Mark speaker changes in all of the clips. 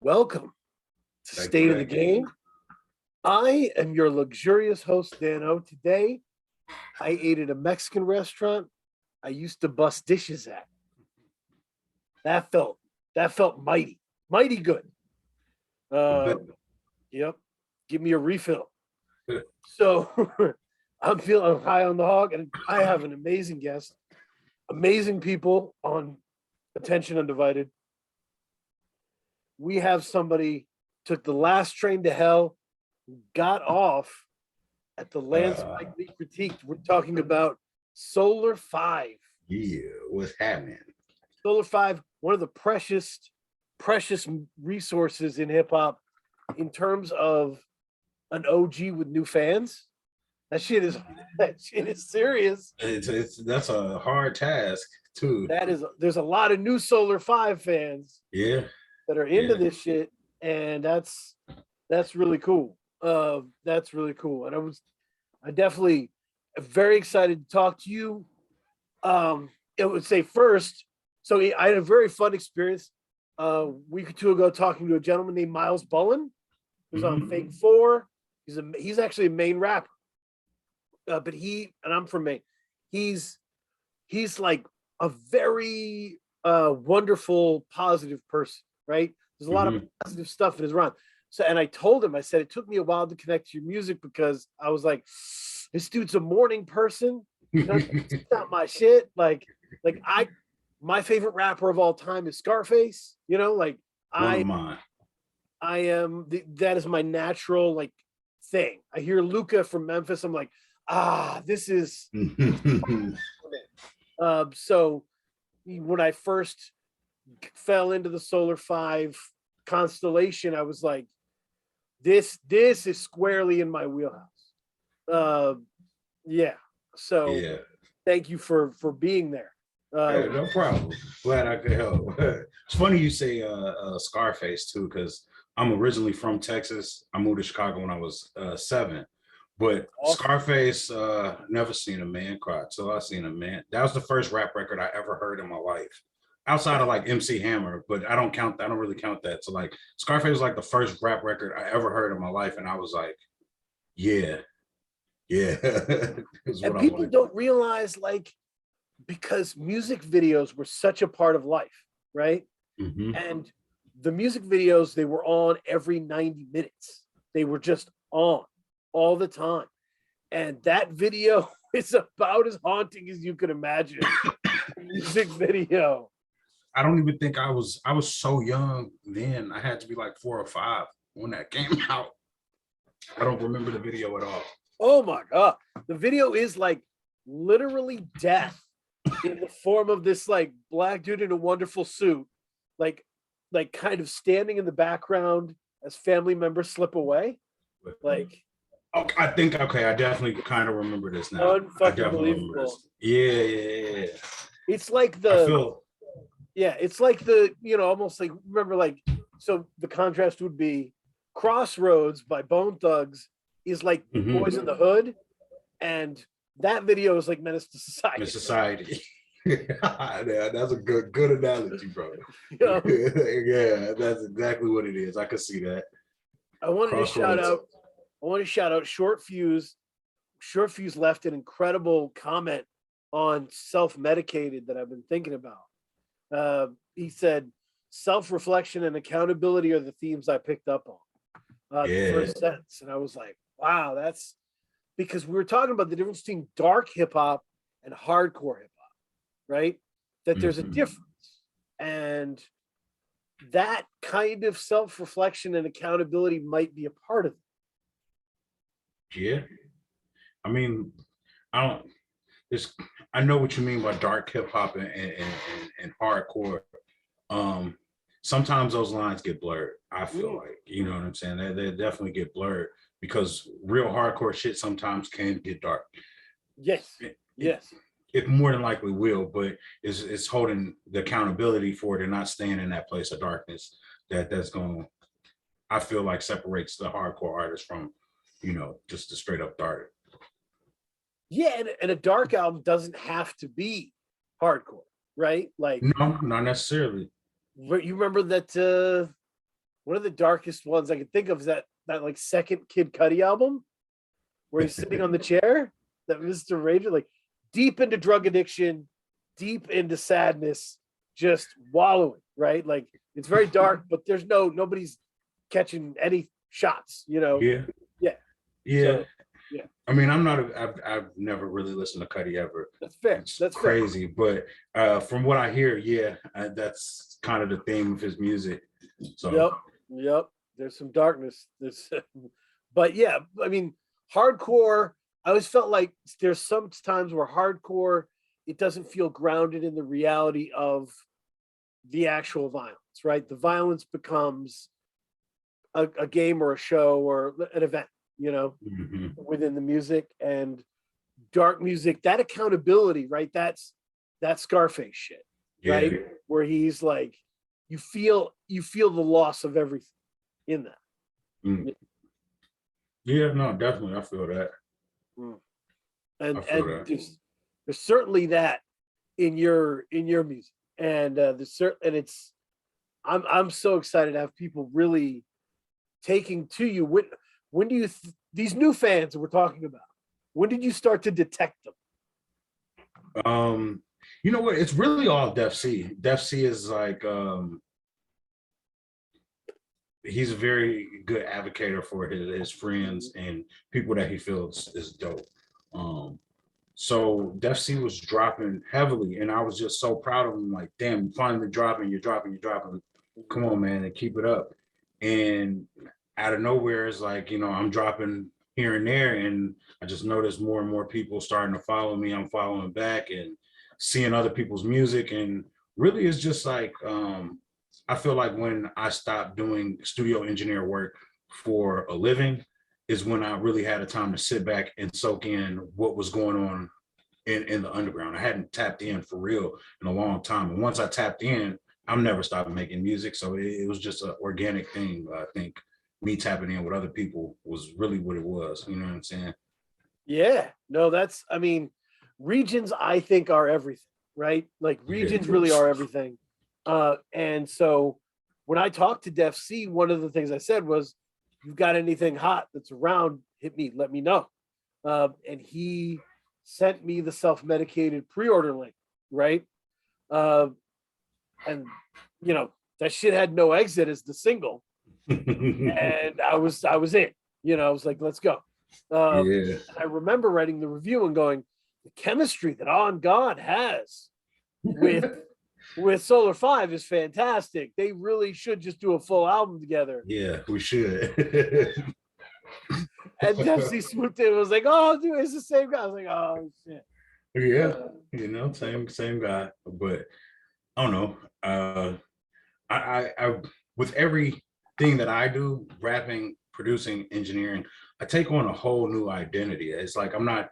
Speaker 1: Welcome to
Speaker 2: Thank
Speaker 1: State
Speaker 2: you,
Speaker 1: of the
Speaker 2: thank you.
Speaker 1: Game. I am your luxurious host, Dano. Today, I ate at a Mexican restaurant I used to bust dishes at. That felt mighty good. Yep. Give me a refill. So I'm feeling high on the hog, and I have an amazing guest, amazing people on Attention Undivided. We have somebody took the last train to hell, got off at the Lance Spike critiqued. We're talking about SolarFive.
Speaker 2: Yeah, what's happening?
Speaker 1: SolarFive, one of the precious resources in hip hop in terms of an OG with new fans. That shit is serious.
Speaker 2: That's a hard task too.
Speaker 1: There's a lot of new SolarFive fans.
Speaker 2: Yeah,
Speaker 1: that are into this shit, and that's really cool. That's really cool, and I definitely very excited to talk to you. It would say first, so I had a very fun experience a week or two ago talking to a gentleman named Miles Bullen, who's on Fake 4. He's actually a Maine rapper, but I'm from Maine. He's like a very wonderful, positive person. Right? There's a lot of positive stuff in his rhyme. So, and I told him, I said, it took me a while to connect to your music because I was like, this dude's a morning person. It's not my shit. My favorite rapper of all time is Scarface. I am, that is my natural thing. I hear Luca from Memphis. I'm like, this is, so when I first fell into the SolarFive constellation, I was like, this is squarely in my wheelhouse. Thank you for being there.
Speaker 2: No problem. Glad I could help. It's funny you say Scarface too, because I'm originally from Texas. I moved to Chicago when I was 7. But awesome. Scarface, never seen a man cry till I seen a man. That was the first rap record I ever heard in my life. Outside of MC Hammer, but I don't really count that. So Scarface was the first rap record I ever heard in my life. And I was like, yeah.
Speaker 1: And people don't realize because music videos were such a part of life, right? And the music videos, they were on every 90 minutes. They were just on all the time. And that video is about as haunting as you could imagine. Music video.
Speaker 2: I don't even think I was so young then. I had to be 4 or 5 when that came out. I don't remember the video at all.
Speaker 1: Oh my God. The video is literally death in the form of this black dude in a wonderful suit, kind of standing in the background as family members slip away.
Speaker 2: I definitely kind of remember this now. I definitely remember this. Yeah.
Speaker 1: It's it's almost remember so the contrast would be Crossroads by Bone Thugs is Boys in the Hood, and that video is Menace to Society.
Speaker 2: Yeah, that's a good analogy, bro. Yeah, that's exactly what it is. I could see that.
Speaker 1: I wanted to shout out Short Fuse. Short Fuse left an incredible comment on Self-Medicated that I've been thinking about. He said, self-reflection and accountability are the themes I picked up on. The first sentence. And I was like, wow, that's because we were talking about the difference between dark hip hop and hardcore hip hop, right? That there's a difference. And that kind of self-reflection and accountability might be a part of it.
Speaker 2: Yeah. I mean, I know what you mean by dark hip hop and hardcore. Sometimes those lines get blurred. I feel you know what I'm saying? They definitely get blurred because real hardcore shit sometimes can get dark.
Speaker 1: Yes.
Speaker 2: It more than likely will, but it's holding the accountability for it and not staying in that place of darkness that's going to, I feel separates the hardcore artist from, just the straight up dark.
Speaker 1: Yeah, and a dark album doesn't have to be hardcore, right?
Speaker 2: No, not necessarily.
Speaker 1: You remember that one of the darkest ones I can think of is that like second Kid Cudi album where he's sitting on the chair, that Mr. Ranger, like deep into drug addiction, deep into sadness, just wallowing, right? Like it's very dark, but there's nobody's catching any shots, you know?
Speaker 2: Yeah.
Speaker 1: Yeah.
Speaker 2: Yeah.
Speaker 1: So, yeah.
Speaker 2: I mean, I've never really listened to Cudi ever.
Speaker 1: That's fair.
Speaker 2: It's
Speaker 1: That's
Speaker 2: crazy, but from what I hear, yeah, that's kind of the theme of his music. So
Speaker 1: Yep. There's some darkness. But yeah, I mean, hardcore. I always felt like there's some times where hardcore, it doesn't feel grounded in the reality of the actual violence, right? The violence becomes a game or a show or an event, you know, within the music. And dark music, that accountability, right? That's that Scarface shit, right?
Speaker 2: yeah.
Speaker 1: Where he's like, you feel the loss of everything in that.
Speaker 2: Mm. Yeah, no, definitely, I feel that.
Speaker 1: And there's certainly that in your music, and it's I'm so excited to have people really taking to you. When do you these new fans that we're talking about, when did you start to detect them?
Speaker 2: You know what? It's really all Def C. Def C is like he's a very good advocate for his friends and people that he feels is dope. So Def C was dropping heavily, and I was just so proud of him. Like, damn, you finally dropping, you're dropping. Come on, man, and keep it up. And out of nowhere, it's like, you know, I'm dropping here and there, and I just noticed more and more people starting to follow me. I'm following back and seeing other people's music, and really, it's just like I feel like when I stopped doing studio engineer work for a living is when I really had a time to sit back and soak in what was going on in the underground. I hadn't tapped in for real in a long time. And once I tapped in, I've never stopped making music. So it was just an organic thing. I think me tapping in with other people was really what it was. You know what I'm saying?
Speaker 1: Yeah, no, I mean, regions I think are everything, right? Like regions really are everything. And so when I talked to Def C, one of the things I said was, you've got anything hot that's around, hit me, let me know. And he sent me the self-medicated pre-order link, right? And you know, that shit had no exit as the single. And I was in, you know, I was like, let's go. I remember writing the review and going, the chemistry that On God has with SolarFive is fantastic. They really should just do a full album together.
Speaker 2: Yeah, we should.
Speaker 1: And Def C swooped in and was like, oh, dude, it's the same guy. I was like, oh, shit.
Speaker 2: Yeah, you know, same guy. But I don't know. I with everything that I do, rapping, producing, engineering, I take on a whole new identity. It's like I'm not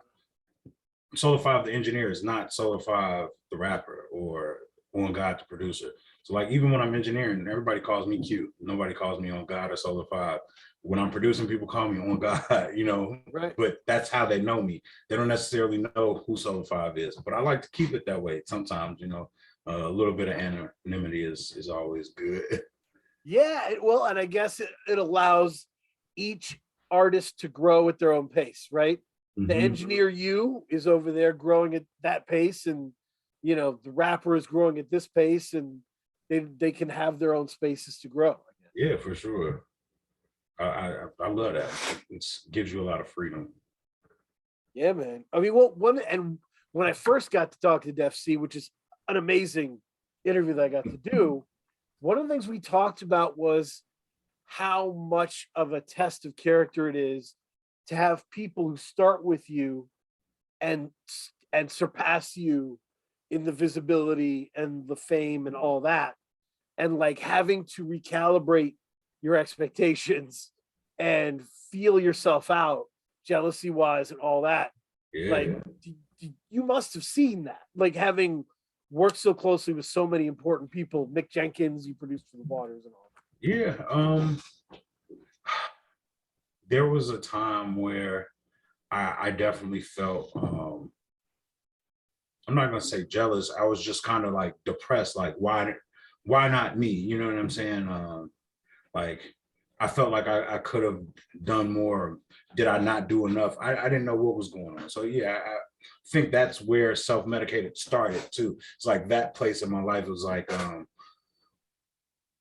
Speaker 2: SolarFive the engineer is not SolarFive the rapper or On God the producer. So like even when I'm engineering, everybody calls me Q. Nobody calls me On God or SolarFive. When I'm producing, people call me On God, you know.
Speaker 1: Right.
Speaker 2: But that's how they know me. They don't necessarily know who SolarFive is. But I like to keep it that way. Sometimes, you know, a little bit of anonymity is always good.
Speaker 1: Yeah, well, and I guess it allows each artist to grow at their own pace, right? The engineer you is over there growing at that pace, and you know the rapper is growing at this pace, and they can have their own spaces to grow.
Speaker 2: Yeah, for sure. I love that. It gives you a lot of freedom.
Speaker 1: Yeah, man. I mean, well, when I first got to talk to Def C, which is an amazing interview that I got to do, one of the things we talked about was how much of a test of character it is to have people who start with you and surpass you in the visibility and the fame and all that, and like having to recalibrate your expectations and feel yourself out jealousy wise and all that.
Speaker 2: Yeah.
Speaker 1: Like you must have seen that, like having worked so closely with so many important people. Mick Jenkins, you produced for the Waters and all.
Speaker 2: Yeah. There was a time where I definitely felt I'm not gonna say jealous. I was just kind of like depressed, like why not me? You know what I'm saying? Like I felt like I could have done more. Did I not do enough? I didn't know what was going on. So yeah, I think that's where self-medicated started too. It's like that place in my life was like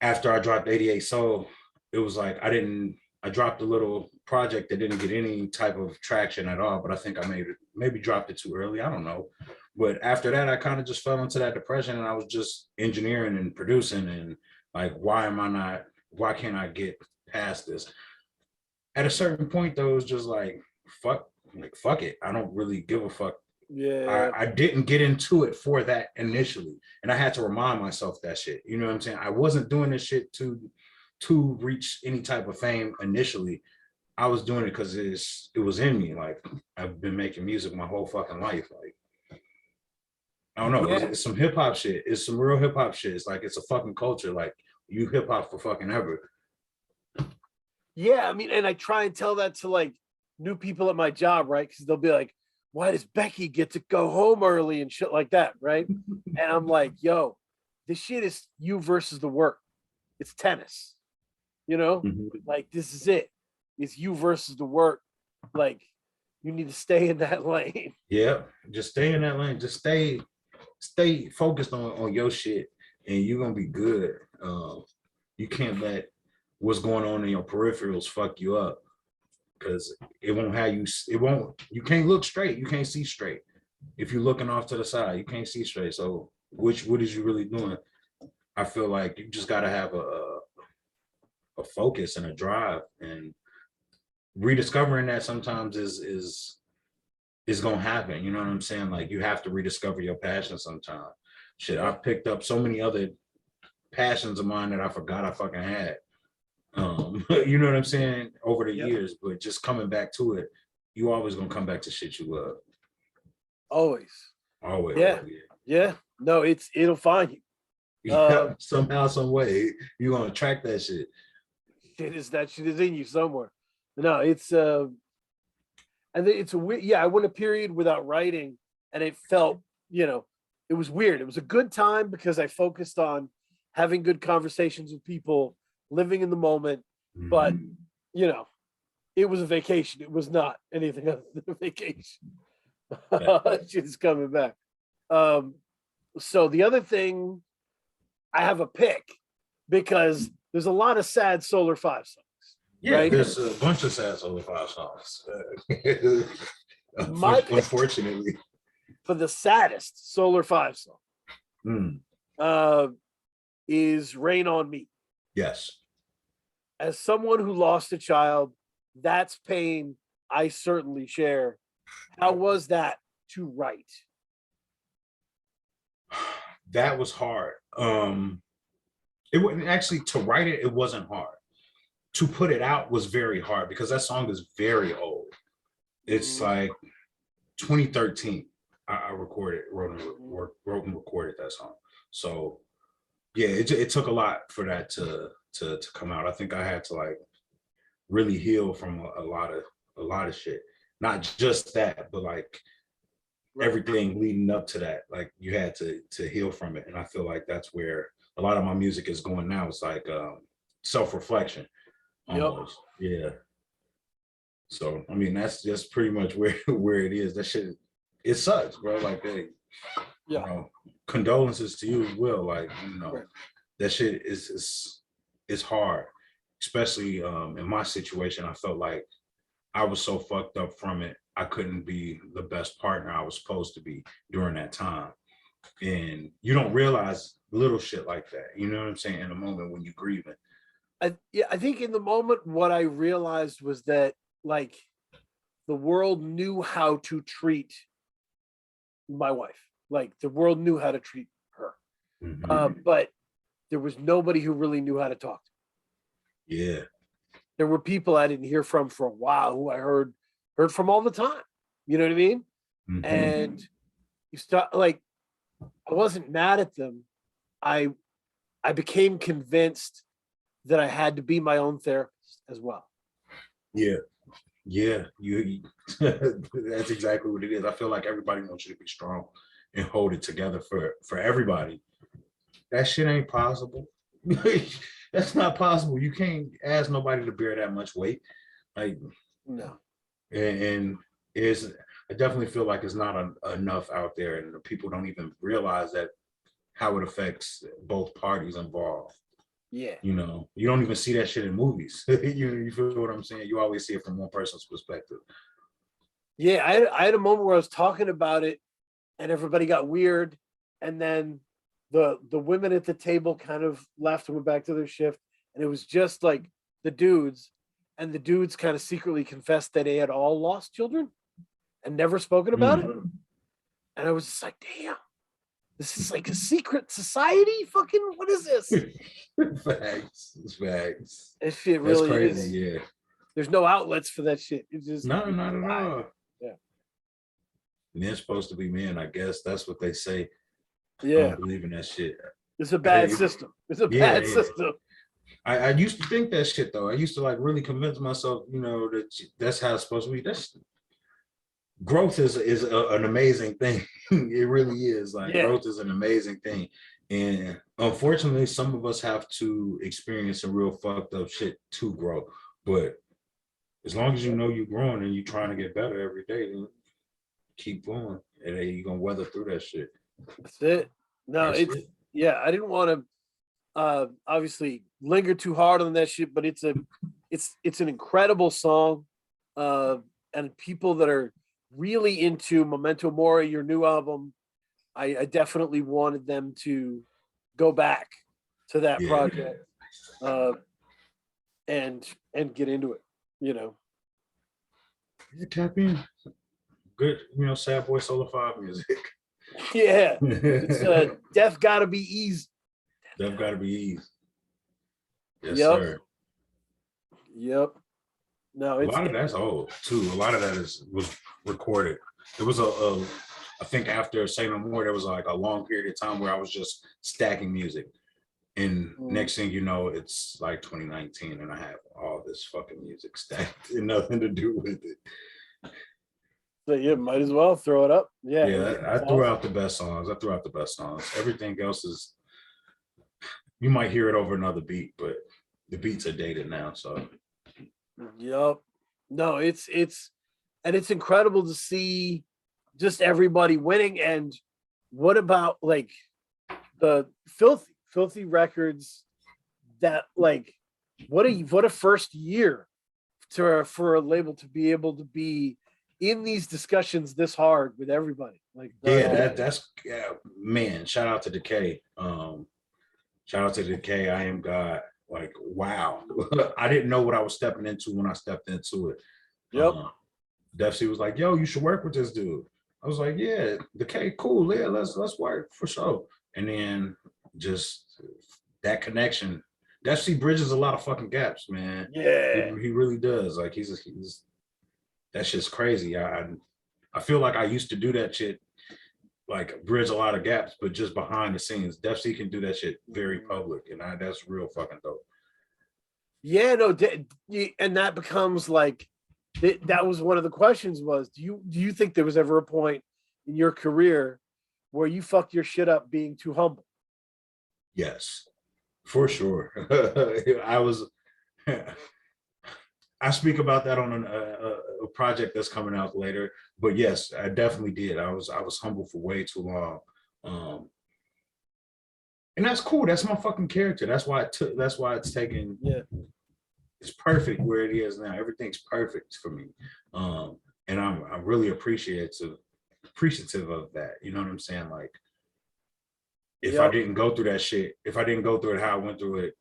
Speaker 2: after I dropped 88 Soul, it was like I dropped a little project that didn't get any type of traction at all, but I think I maybe dropped it too early. I don't know. But after that, I kind of just fell into that depression and I was just engineering and producing and like, why can't I get past this? At a certain point though, it was just fuck it. I don't really give a fuck.
Speaker 1: Yeah.
Speaker 2: I didn't get into it for that initially. And I had to remind myself that shit. You know what I'm saying? I wasn't doing this shit to reach any type of fame initially. I was doing it because it was in me. Like I've been making music my whole fucking life. Like I don't know.
Speaker 1: Yeah.
Speaker 2: It's some hip hop shit. It's some real hip hop shit. It's like it's a fucking culture. Like you hip hop for fucking ever.
Speaker 1: Yeah. I mean, and I try and tell that to like new people at my job, right? Because they'll be like, why does Becky get to go home early and shit like that, right? And I'm like, yo, this shit is you versus the work. It's tennis, you know? Like this is it. It's you versus the work. Like you need to stay in that lane.
Speaker 2: Yeah, just stay in that lane. Just stay focused on your shit, and you're gonna be good. You can't let what's going on in your peripherals fuck you up, because it won't have you. It won't. You can't look straight. You can't see straight. If you're looking off to the side, you can't see straight. So, what is you really doing? I feel like you just gotta have a focus and a drive, and rediscovering that sometimes is gonna happen. You know what I'm saying? Like you have to rediscover your passion sometimes. Shit, I picked up so many other passions of mine that I forgot I fucking had. You know what I'm saying? Over the years, but just coming back to it, you always gonna come back to shit you love.
Speaker 1: Always.
Speaker 2: Always.
Speaker 1: Yeah. Yeah. No, it'll find you.
Speaker 2: Yeah, somehow, some way, you're gonna attract that shit.
Speaker 1: That shit is in you somewhere. No, it's I think it's a weird. Yeah, I went a period without writing, and it felt, it was weird. It was a good time because I focused on having good conversations with people, living in the moment. But it was a vacation. It was not anything other than a vacation. Shit's coming back. So the other thing, I have a pick because there's a lot of sad SolarFive songs.
Speaker 2: Yeah,
Speaker 1: right?
Speaker 2: There's a bunch of sad SolarFive songs.
Speaker 1: My pick
Speaker 2: Unfortunately,
Speaker 1: for the saddest SolarFive song is "Rain on Me."
Speaker 2: yes.
Speaker 1: As someone who lost a child, that's pain I certainly share. How was that to write?
Speaker 2: That was hard. It wasn't actually to write it. It wasn't hard. To put it out was very hard because that song is very old. It's like 2013. I recorded, wrote and recorded that song. So yeah, it took a lot for that to come out. I think I had to like really heal from a lot of shit. Not just that, but like everything leading up to that. Like you had to heal from it. And I feel like that's where a lot of my music is going now. It's like self-reflection almost. Yeah. So I mean that's just pretty much where it is. That shit, it sucks, bro. Like condolences to you as well. Like, that shit is hard. Especially in my situation, I felt like I was so fucked up from it. I couldn't be the best partner I was supposed to be during that time. And you don't realize little shit like that. You know what I'm saying? In a moment when you're grieving.
Speaker 1: I think in the moment, what I realized was that like the world knew how to treat my wife. Like the world knew how to treat her. But there was nobody who really knew how to talk to her.
Speaker 2: Yeah.
Speaker 1: There were people I didn't hear from for a while who I heard from all the time. You know what I mean? And you start like, I wasn't mad at them. I became convinced that I had to be my own therapist as well.
Speaker 2: Yeah. You that's exactly what it is. I feel like everybody wants you to be strong and hold it together for everybody. That shit ain't possible. That's not possible. You can't ask nobody to bear that much weight. Like,
Speaker 1: No.
Speaker 2: and is I definitely feel like it's not enough out there, and the people don't even realize that how it affects both parties involved.
Speaker 1: Yeah.
Speaker 2: You know, you don't even see that shit in movies. You feel what I'm saying? You always see it from one person's perspective.
Speaker 1: Yeah, I had a moment where I was talking about it and everybody got weird. And then the women at the table kind of left and went back to their shift. And it was just like the dudes. And the dudes kind of secretly confessed that they had all lost children and never spoken about it. And I was just like, damn, this is like a secret society? Fucking what is this?
Speaker 2: Facts.
Speaker 1: That shit
Speaker 2: That's
Speaker 1: really
Speaker 2: crazy,
Speaker 1: is.
Speaker 2: yeah.
Speaker 1: There's no outlets for that shit. It's just
Speaker 2: No, not at all.
Speaker 1: Yeah.
Speaker 2: Men supposed to be men, I guess. That's what they say. I
Speaker 1: Yeah.
Speaker 2: don't believe in that shit.
Speaker 1: It's a bad system. It's a bad system.
Speaker 2: I used to think that shit though. I used to like really convince myself, you know, that that's how it's supposed to be. That's growth is an amazing thing. It really is. Like growth is an amazing thing. And unfortunately, some of us have to experience some real fucked up shit to grow. But as long as you know you're growing and you're trying to get better every day, then keep going. And then you're gonna weather through that shit.
Speaker 1: That's it. No, yeah, I didn't want to obviously linger too hard on that shit, but it's an incredible song. And people that are really into Memento Mori, your new album, I definitely wanted them to go back to that project and get into it, you know.
Speaker 2: Yeah, tap in. Good, you know, sad boy SolarFive music.
Speaker 1: Yeah. It's Death Gotta Be Easy.
Speaker 2: Death Gotta Be Easy. Yes,
Speaker 1: Yep.
Speaker 2: sir.
Speaker 1: Yep. No,
Speaker 2: a lot of that's old too. A lot of that was recorded. There was I think after Say No More, there was like a long period of time where I was just stacking music. And next thing you know, it's like 2019 and I have all this fucking music stacked and nothing to do with it.
Speaker 1: So yeah, might as well throw it up. Yeah.
Speaker 2: Yeah, I threw out the best songs. Everything else is, you might hear it over another beat, but the beats are dated now. So
Speaker 1: yep. No, it's incredible to see just everybody winning. And what about like the filthy records that like what a first year for a label to be able to be in these discussions this hard with everybody. Like
Speaker 2: that's man, shout out to Decay. I Am God. Like, wow. I didn't know what I was stepping into when I stepped into it.
Speaker 1: Yep.
Speaker 2: Def C was like, yo, you should work with this dude. I was like, yeah, Decay, cool, yeah, let's work for sure. And then just that connection. Def C bridges a lot of fucking gaps, man.
Speaker 1: Yeah.
Speaker 2: He really does. Like he's that shit's crazy. I feel like I used to do that shit, like bridge a lot of gaps, but just behind the scenes. Def C can do that shit very public, and that's real fucking dope.
Speaker 1: Yeah, no, and that becomes like that was one of the questions was, do you think there was ever a point in your career where you fucked your shit up being too humble?
Speaker 2: Yes, for sure. I speak about that on a project that's coming out later, but yes, I definitely did. I was humble for way too long, and that's cool. That's my fucking character. That's why it's taken.
Speaker 1: Yeah,
Speaker 2: it's perfect where it is now. Everything's perfect for me, and I'm really appreciative of that. You know what I'm saying? Like, if I didn't go through that shit, if I didn't go through it how I went through it,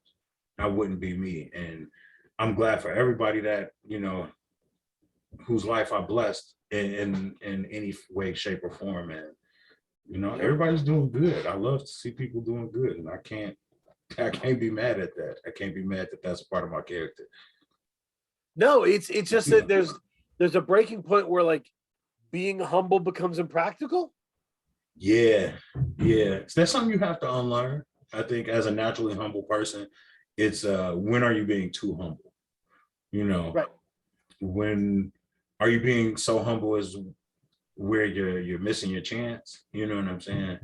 Speaker 2: I wouldn't be me. And I'm glad for everybody that, you know, whose life I blessed in any way, shape, or form. And, you know, everybody's doing good. I love to see people doing good. And I can't be mad at that. I can't be mad that that's a part of my character. No,
Speaker 1: it's just that there's a breaking point where like being humble becomes impractical.
Speaker 2: Yeah. So that's something you have to unlearn. I think as a naturally humble person, it's when are you being too humble? You know,
Speaker 1: right?
Speaker 2: When are you being so humble as where you're missing your chance? You know what I'm saying?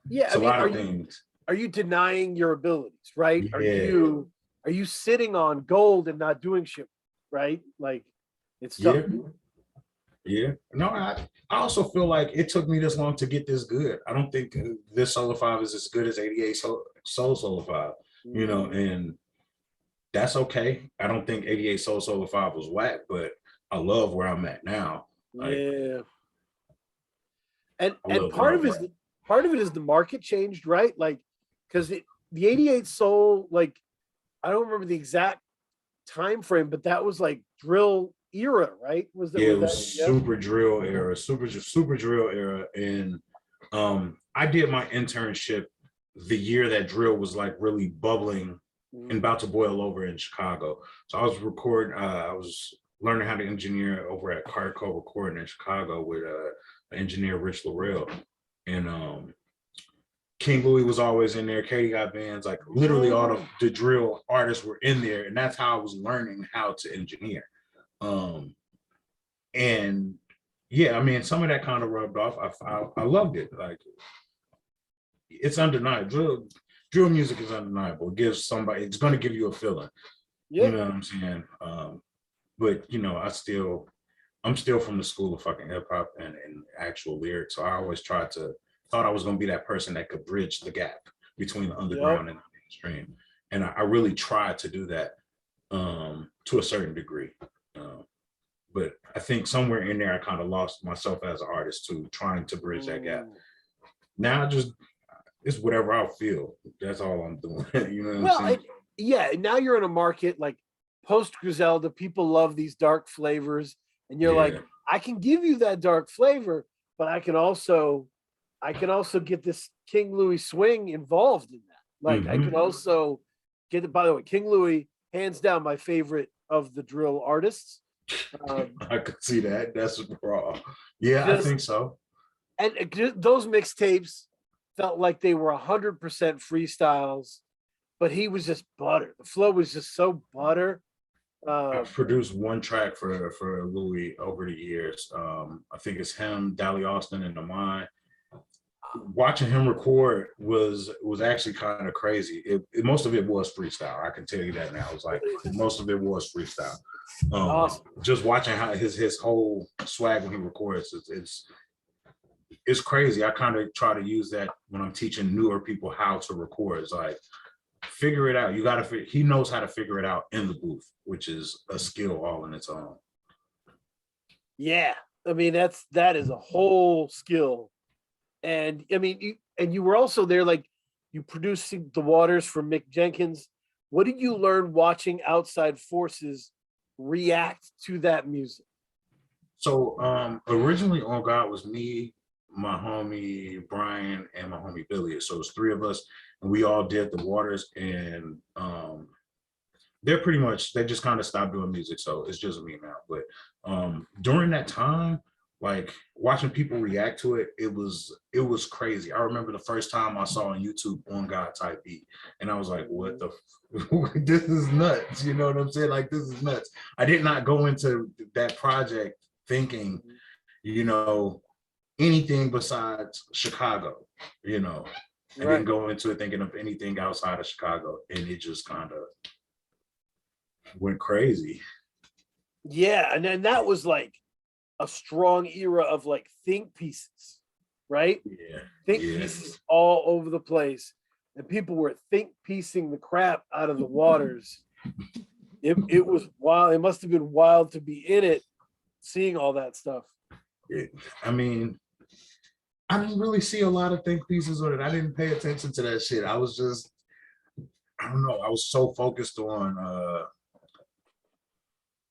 Speaker 1: Yeah,
Speaker 2: it's a lot of things.
Speaker 1: denying your abilities, right?
Speaker 2: Yeah.
Speaker 1: Are you sitting on gold and not doing shit, right? Like, it's tough.
Speaker 2: Yeah. Yeah. No, I also feel like it took me this long to get this good. I don't think this SolarFive is as good as 88 SolarFive, and that's okay. I don't think 88 SolarFive was whack, but I love where I'm at now. Like,
Speaker 1: Yeah.
Speaker 2: I
Speaker 1: And
Speaker 2: love where I'm at.
Speaker 1: part of it is the market changed, right? Like, because the 88 Soul, like, I don't remember the exact time frame, but that was like drill era, right? Was that
Speaker 2: Yeah, it
Speaker 1: was
Speaker 2: was
Speaker 1: that?
Speaker 2: super drill era, super drill era. And I did my internship the year that drill was like really bubbling and about to boil over in Chicago. So I was recording, I was learning how to engineer over at Carco Recording in Chicago with engineer Rich Laurel. And King Louis was always in there. Katie got bands, like literally all of the drill artists were in there. And that's how I was learning how to engineer. And yeah, I mean, some of that kind of rubbed off. I loved it. Like, it's undeniable. Drill music is undeniable. It gives somebody, it's going to give you a feeling.
Speaker 1: Yeah.
Speaker 2: You know what I'm saying? But I'm still from the school of fucking hip hop and actual lyrics. So I always thought I was going to be that person that could bridge the gap between the underground and the mainstream. And I really tried to do that to a certain degree. But I think somewhere in there, I kind of lost myself as an artist too, trying to bridge that gap. Now it's whatever I feel. That's all I'm doing. You know what I'm saying?
Speaker 1: Yeah, now you're in a market like post Griselda, people love these dark flavors, and you're like, I can give you that dark flavor, but I can also get this King Louis swing involved in that. Like, I can also get it. By the way, King Louis, hands down, my favorite of the drill artists.
Speaker 2: I could see that. That's raw. Yeah, I think so.
Speaker 1: And those mixtapes felt like they were 100% freestyles, but he was just butter. The flow was just so butter.
Speaker 2: I've produced one track for Louis over the years. I think it's him, Dally Austin, and Amine. Watching him record was actually kind of crazy. Most of it was freestyle. I can tell you that now. It's like most of it was freestyle. Awesome. Just watching how his whole swag when he records, it's crazy. I kind of try to use that when I'm teaching newer people how to record. It's like, figure it out. You got to. He knows how to figure it out in the booth, which is a skill all in its own.
Speaker 1: Yeah, I mean that is a whole skill. And I mean, you were also there, like, you producing The Waters for Mick Jenkins. What did you learn watching outside forces react to that music?
Speaker 2: So originally On God was me, my homie Brian, and my homie Billy. So it was three of us, and we all did The Waters. And they just kind of stopped doing music, so it's just me now. But during that time, like, watching people react to it, it was crazy. I remember the first time I saw on YouTube On God type beat, and I was like, what the this is nuts. You know what I'm saying? Like, this is nuts. I did not go into that project thinking, anything besides Chicago. I didn't go into it thinking of anything outside of Chicago, and it just kind of went crazy.
Speaker 1: Yeah, and then that was like a strong era of like think pieces, right?
Speaker 2: Yeah.
Speaker 1: Think pieces all over the place. And people were think piecing the crap out of The Waters. It was wild. It must have been wild to be in it, seeing all that stuff.
Speaker 2: I mean, I didn't really see a lot of think pieces on it. I didn't pay attention to that shit. I was just, I don't know. I was so focused on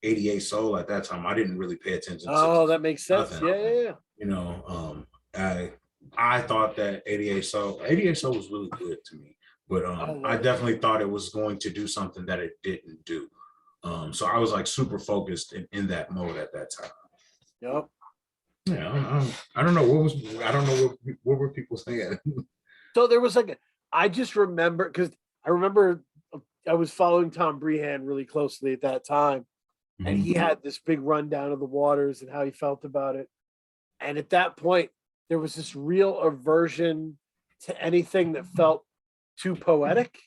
Speaker 2: 88 Soul at that time. I didn't really pay attention to
Speaker 1: that makes sense.
Speaker 2: nothing.
Speaker 1: Yeah.
Speaker 2: I thought that 88 Soul was really good to me, but I definitely thought it was going to do something that it didn't do. So I was like super focused in that mode at that time.
Speaker 1: Yep.
Speaker 2: Yeah, I don't know what were people saying.
Speaker 1: So there was like I just remember, because I remember I was following Tom Brehan really closely at that time, and he had this big rundown of The Waters and how he felt about it. And at that point, there was this real aversion to anything that felt too poetic,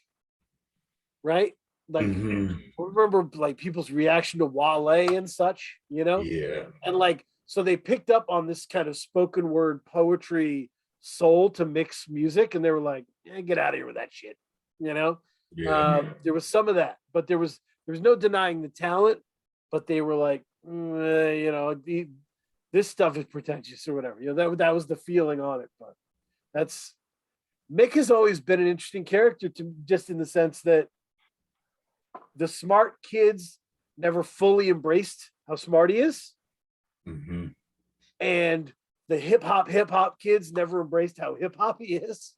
Speaker 1: right? Like
Speaker 2: Mhm.
Speaker 1: remember like people's reaction to Wale and such, you know?
Speaker 2: Yeah.
Speaker 1: And like so they picked up on this kind of spoken word poetry soul to mix music, and they were like, get out of here with that shit, you know?
Speaker 2: Yeah.
Speaker 1: There was some of that, but there was no denying the talent, but they were like, this stuff is pretentious or whatever. You know, that was the feeling on it. But that's Mick has always been an interesting character to just in the sense that the smart kids never fully embraced how smart he is,
Speaker 2: Hmm.
Speaker 1: and the hip hop kids never embraced how hip hop he is,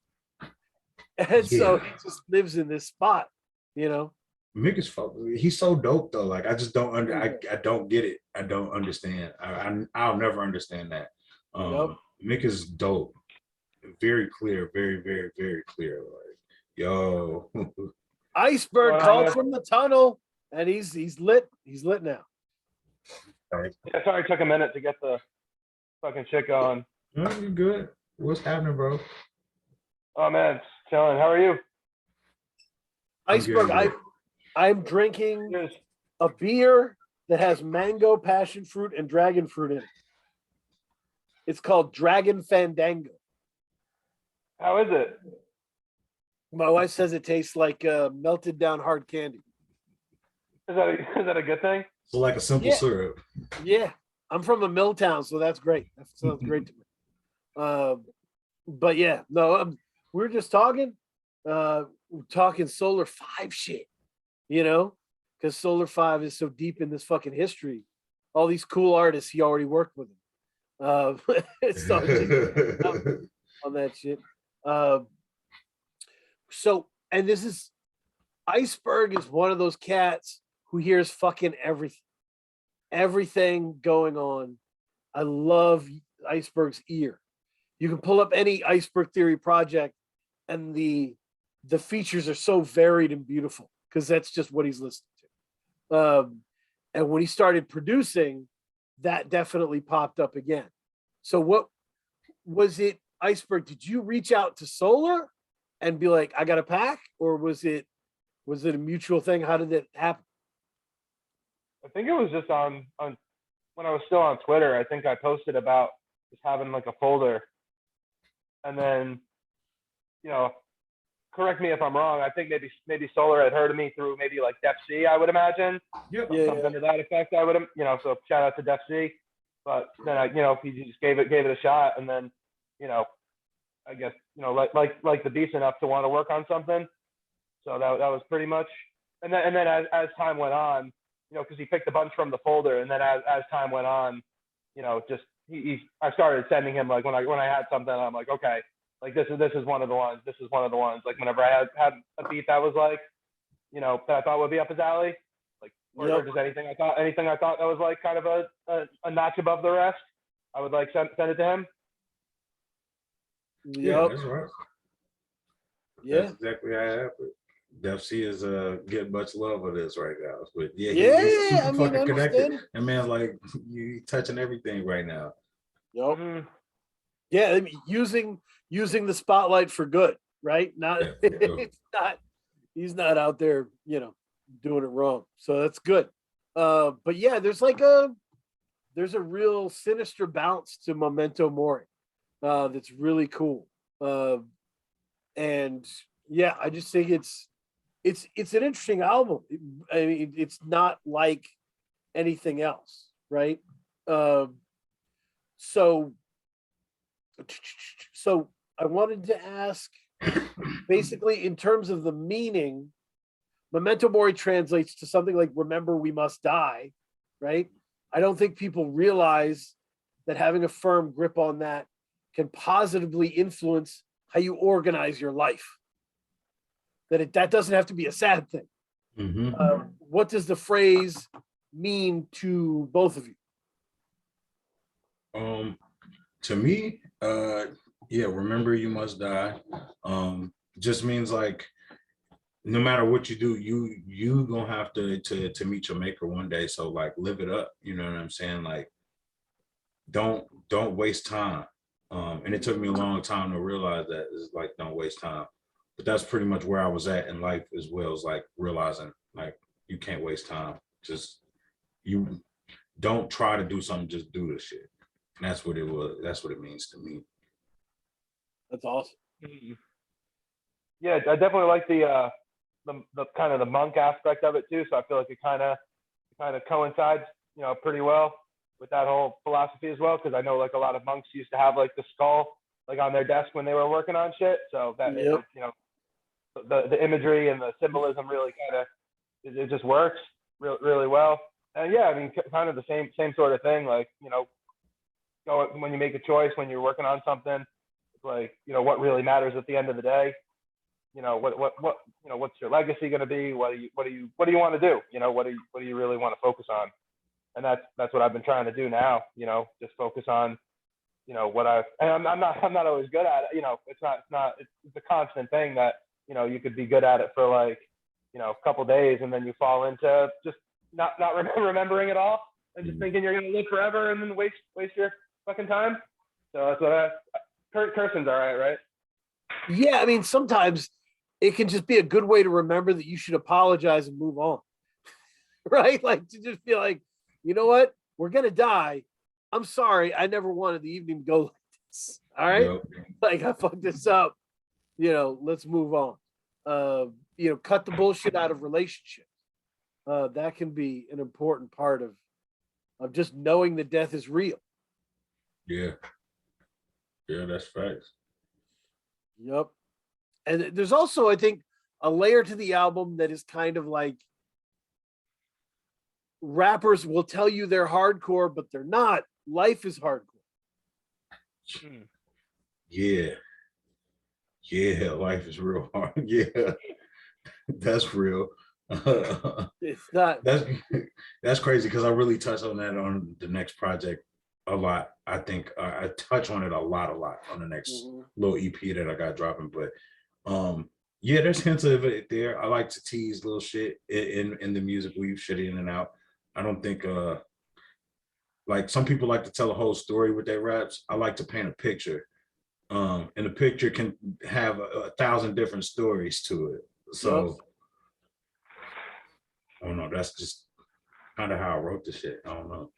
Speaker 1: and so
Speaker 2: Yeah.
Speaker 1: he just lives in this spot, you know.
Speaker 2: Mick is he's so dope though. Like I just don't I don't get it. I don't understand. I'll never understand that.
Speaker 1: Yep.
Speaker 2: Mick is dope. Very clear, very, very, very clear. Like, yo.
Speaker 1: Iceberg called from the tunnel, and he's lit. He's lit now.
Speaker 3: Yeah, sorry, it took a minute to get the fucking shit going.
Speaker 2: No, you good. What's happening, bro?
Speaker 3: Oh man, it's chilling. How are you?
Speaker 1: Iceberg, I'm drinking a beer that has mango, passion fruit, and dragon fruit in it. It's called Dragon Fandango.
Speaker 3: How is it?
Speaker 1: My wife says it tastes like melted down hard candy.
Speaker 3: Is that a good thing?
Speaker 2: So like a simple syrup.
Speaker 1: Yeah, I'm from a mill town, so that's great. That sounds great to me. But yeah, no, we're just talking. We're talking SolarFive shit, you know, because SolarFive is so deep in this fucking history. All these cool artists, he already worked with them. So just on that shit. So, and this is Iceberg is one of those cats who hears fucking everything going on. I love Iceberg's ear. You can pull up any Iceberg Theory project, and the features are so varied and beautiful because that's just what he's listening to. And when he started producing, that definitely popped up again. So, what was it, Iceberg? Did you reach out to Solar and be like, "I got a pack," or was it a mutual thing? How did it happen?
Speaker 3: I think it was just on when I was still on Twitter. I think I posted about just having like a folder, and then, you know, correct me if I'm wrong. I think maybe Solar had heard of me through maybe like Def C, I would imagine.
Speaker 2: Yep.
Speaker 3: Something to that effect. I would, so shout out to Def C. But then he just gave it a shot, and then, I guess, like the beast enough to want to work on something. So that was pretty much, and then as time went on, because he picked a bunch from the folder, and then as time went on, just I started sending him, like when I had something, I'm like, okay, like this is one of the ones. This is one of the ones. Like whenever I had a beat that was like, that I thought would be up his alley, like or just anything I thought that was like kind of a notch above the rest, I would like send it to him.
Speaker 2: Yeah, that's right.
Speaker 1: Yeah,
Speaker 2: that's exactly how it happened. Def C is getting much love of this right now. But he's super fucking connected. And man, like you touching everything right now.
Speaker 1: Yep. Mm-hmm. Yeah, I mean, using the spotlight for good, right? Not it's not, he's not out there, doing it wrong. So that's good. But yeah, there's a real sinister bounce to Memento Mori. That's really cool. And yeah, I just think it's an interesting album. I mean, it's not like anything else, right? So I wanted to ask, basically, in terms of the meaning, Memento Mori translates to something like "Remember, we must die," right? I don't think people realize that having a firm grip on that can positively influence how you organize your life. That doesn't have to be a sad thing.
Speaker 2: Mm-hmm.
Speaker 1: What does the phrase mean to both of you?
Speaker 2: To me, remember you must die. Just means like no matter what you do, you gonna have to meet your maker one day. So like live it up. You know what I'm saying? Like don't waste time. And it took me a long time to realize that it's like don't waste time. but that's pretty much where I was at in life as well, as like realizing like you can't waste time. Just you don't try to do something, just do the shit. And that's what it was. That's what it means to me.
Speaker 1: That's awesome.
Speaker 3: Yeah, I definitely like the kind of the monk aspect of it too. So I feel like it kind of coincides, you know, pretty well with that whole philosophy as well. Because I know like a lot of monks used to have like the skull like on their desk when they were working on shit. So that
Speaker 1: Yep.
Speaker 3: you know, the imagery and the symbolism really kind of it just works really well. And yeah, I mean, kind of the same sort of thing. Like, you know, when you make a choice when you're working on something, like, you know, what really matters at the end of the day. You know, what you know, what's your legacy going to be? What do you want to do? You know, what do you really want to focus on? And that's what I've been trying to do now. You know, just focus on, you know, I'm not always good at it. You know, it's a constant thing that, you know, you could be good at it for like, you know, a couple days and then you fall into just not remembering it all and just thinking you're going to live forever and then waste your fucking time. So that's what cursing's all right?
Speaker 1: Yeah, I mean, sometimes it can just be a good way to remember that you should apologize and move on. Right? Like to just be like, you know what? We're gonna die. I'm sorry. I never wanted the evening to go like this. All right.
Speaker 2: Yep.
Speaker 1: Like I fucked this up. You know, let's move on. You know, cut the bullshit out of relationships. That can be an important part of just knowing that death is real.
Speaker 2: Yeah. Yeah, that's facts.
Speaker 1: Yep. And there's also, I think, a layer to the album that is kind of like rappers will tell you they're hardcore, but they're not. Life is hardcore.
Speaker 2: Yeah. Yeah, life is real hard. Yeah. That's real.
Speaker 1: It's not.
Speaker 2: That's crazy because I really touched on that on the next project a lot. I think I touch on it a lot on the next little EP that I got dropping. But yeah, there's hints of it there. I like to tease little shit in the music, weave shit in and out. I don't think like some people like to tell a whole story with their raps. I like to paint a picture. And the picture can have 1,000 different stories to it. So I don't know. That's just kind of how I wrote the shit. I don't know.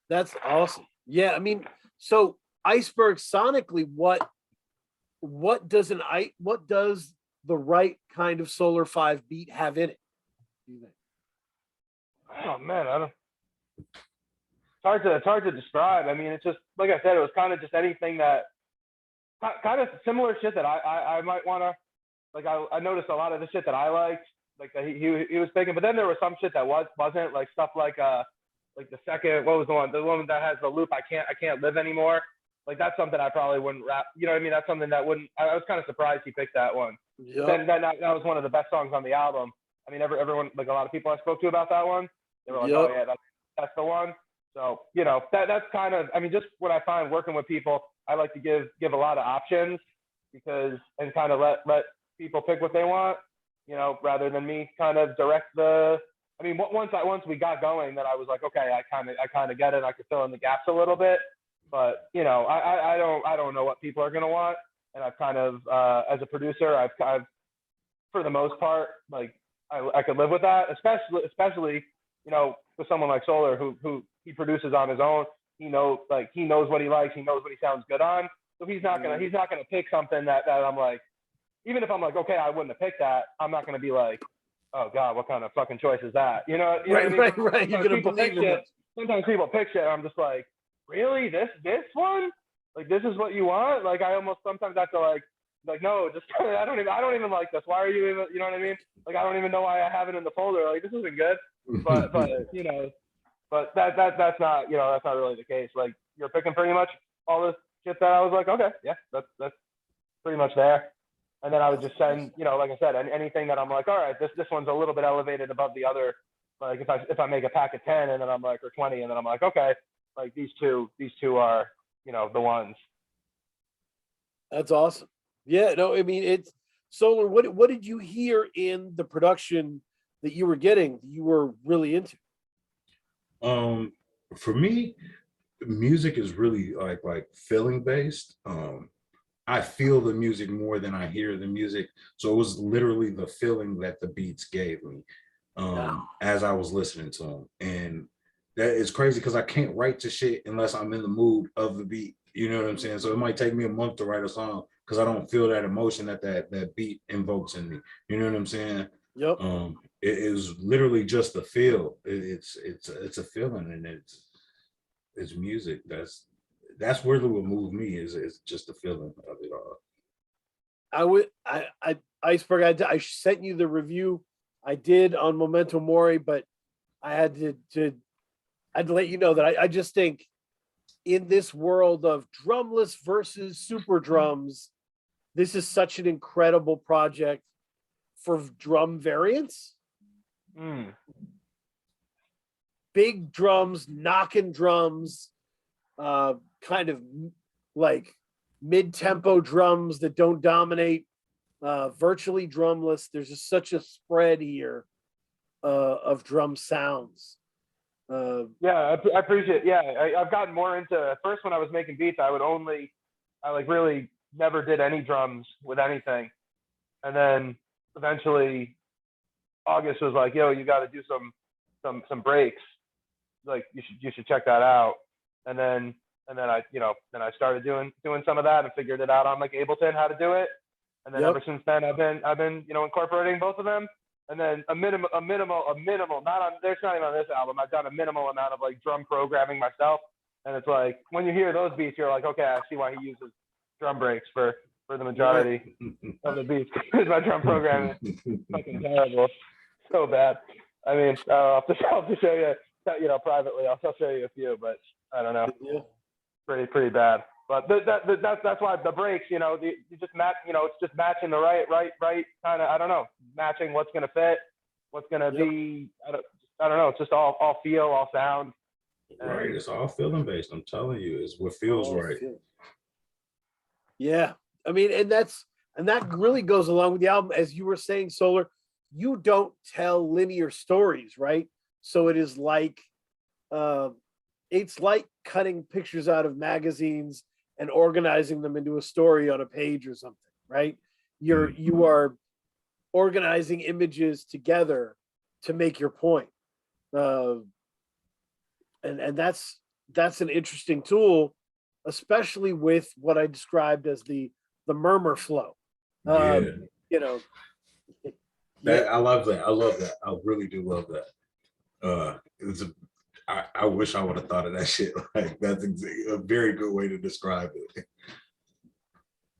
Speaker 1: That's awesome. Yeah, I mean, so Iceberg sonically, what does the right kind of SolarFive beat have in it?
Speaker 3: Oh man, I don't. It's hard to describe. I mean, it's just like I said, it was kind of just anything that kind of similar shit that I might want to like. I noticed a lot of the shit that I liked, like that he was thinking, but then there was some shit that wasn't like stuff like the second, what was the one that has the loop, I can't live anymore. Like that's something I probably wouldn't rap. You know what I mean? That's something that wouldn't. I was kind of surprised he picked that one. Yep. That was one of the best songs on the album. I mean, everyone, like a lot of people I spoke to about that one, they were like, oh yeah, that's the one. So you know, that's kind of. I mean, just what I find working with people, I like to give a lot of options and kind of let people pick what they want. You know, rather than me kind of direct the. I mean, once we got going, then I was like, okay, I kind of get it. I could fill in the gaps a little bit, but you know, I don't know what people are gonna want, and I've kind of as a producer, I've for the most part, like I could live with that, especially you know with someone like Solar who he produces on his own. He knows what he likes. He knows what he sounds good on. So he's not gonna pick something that I'm like, even if I'm like, okay, I wouldn't have picked that. I'm not gonna be like, oh God, what kind of fucking choice is that? You know what I mean?
Speaker 1: Right. You're gonna believe in it.
Speaker 3: Sometimes people pick shit. I'm just like, really? This one? Like this is what you want? Like I almost sometimes have to like no, just I don't even like this. Why are you even? You know what I mean? Like I don't even know why I have it in the folder. Like this isn't good. But you know, but that's not that's not really the case. Like you're picking pretty much all this shit that I was like, okay, yeah, that's pretty much there. And then I would just send, like I said, anything that I'm like, all right, this one's a little bit elevated above the other. Like if I make a pack of 10 and then I'm like, or 20, and then I'm like, okay, like these two are, the ones.
Speaker 1: That's awesome. Yeah, no, I mean, it's Solar. What did you hear in the production that you were getting that you were really into?
Speaker 2: For me, music is really like feeling based. I feel the music more than I hear the music. So it was literally the feeling that the beats gave me as I was listening to them. And that is crazy because I can't write to shit unless I'm in the mood of the beat. You know what I'm saying? So it might take me a month to write a song because I don't feel that emotion that beat invokes in me. You know what I'm saying?
Speaker 1: Yep.
Speaker 2: It is literally just a feel. It's a feeling, and it's music. That's really what moved me is just the feeling of it all.
Speaker 1: Iceberg, I sent you the review I did on Memento Mori, but I had I'd let you know that I just think in this world of drumless versus super drums, this is such an incredible project for drum variants. Big drums, knocking drums, kind of like mid-tempo drums that don't dominate, virtually drumless. There's just such a spread here of drum sounds.
Speaker 3: Yeah, I appreciate it. Yeah, I've gotten more into, at first when I was making beats, I like really never did any drums with anything. And then eventually August was like, yo, you got to do some breaks. Like you should check that out. And then I started doing some of that and figured it out on like Ableton how to do it. And then ever since then I've been incorporating both of them. And then a minimal, not on, there's not even on this album. I've done a minimal amount of like drum programming myself. And it's like, when you hear those beats, you're like, okay, I see why he uses drum breaks for the majority of the beats. Because my drum programming is fucking terrible. So bad. I mean, I'll have to show you, privately. I'll show you a few, but I don't know.
Speaker 1: Yeah.
Speaker 3: Pretty bad. But that's why the breaks, you just match, it's just matching the right kind of, I don't know, matching what's going to fit, what's going to be, I don't know. It's just all feel, all sound.
Speaker 2: Right. It's all feeling based. I'm telling you, it's what feels right.
Speaker 1: Yeah. I mean, and that really goes along with the album. As you were saying, Solar, you don't tell linear stories, right? So it is like, it's like cutting pictures out of magazines and organizing them into a story on a page or something, right? You are organizing images together to make your point. And that's an interesting tool, especially with what I described as the Murmur Flow.
Speaker 2: Yeah. I love that. I really do love that. I wish I would have thought of that shit. Like that's a very good way to describe it.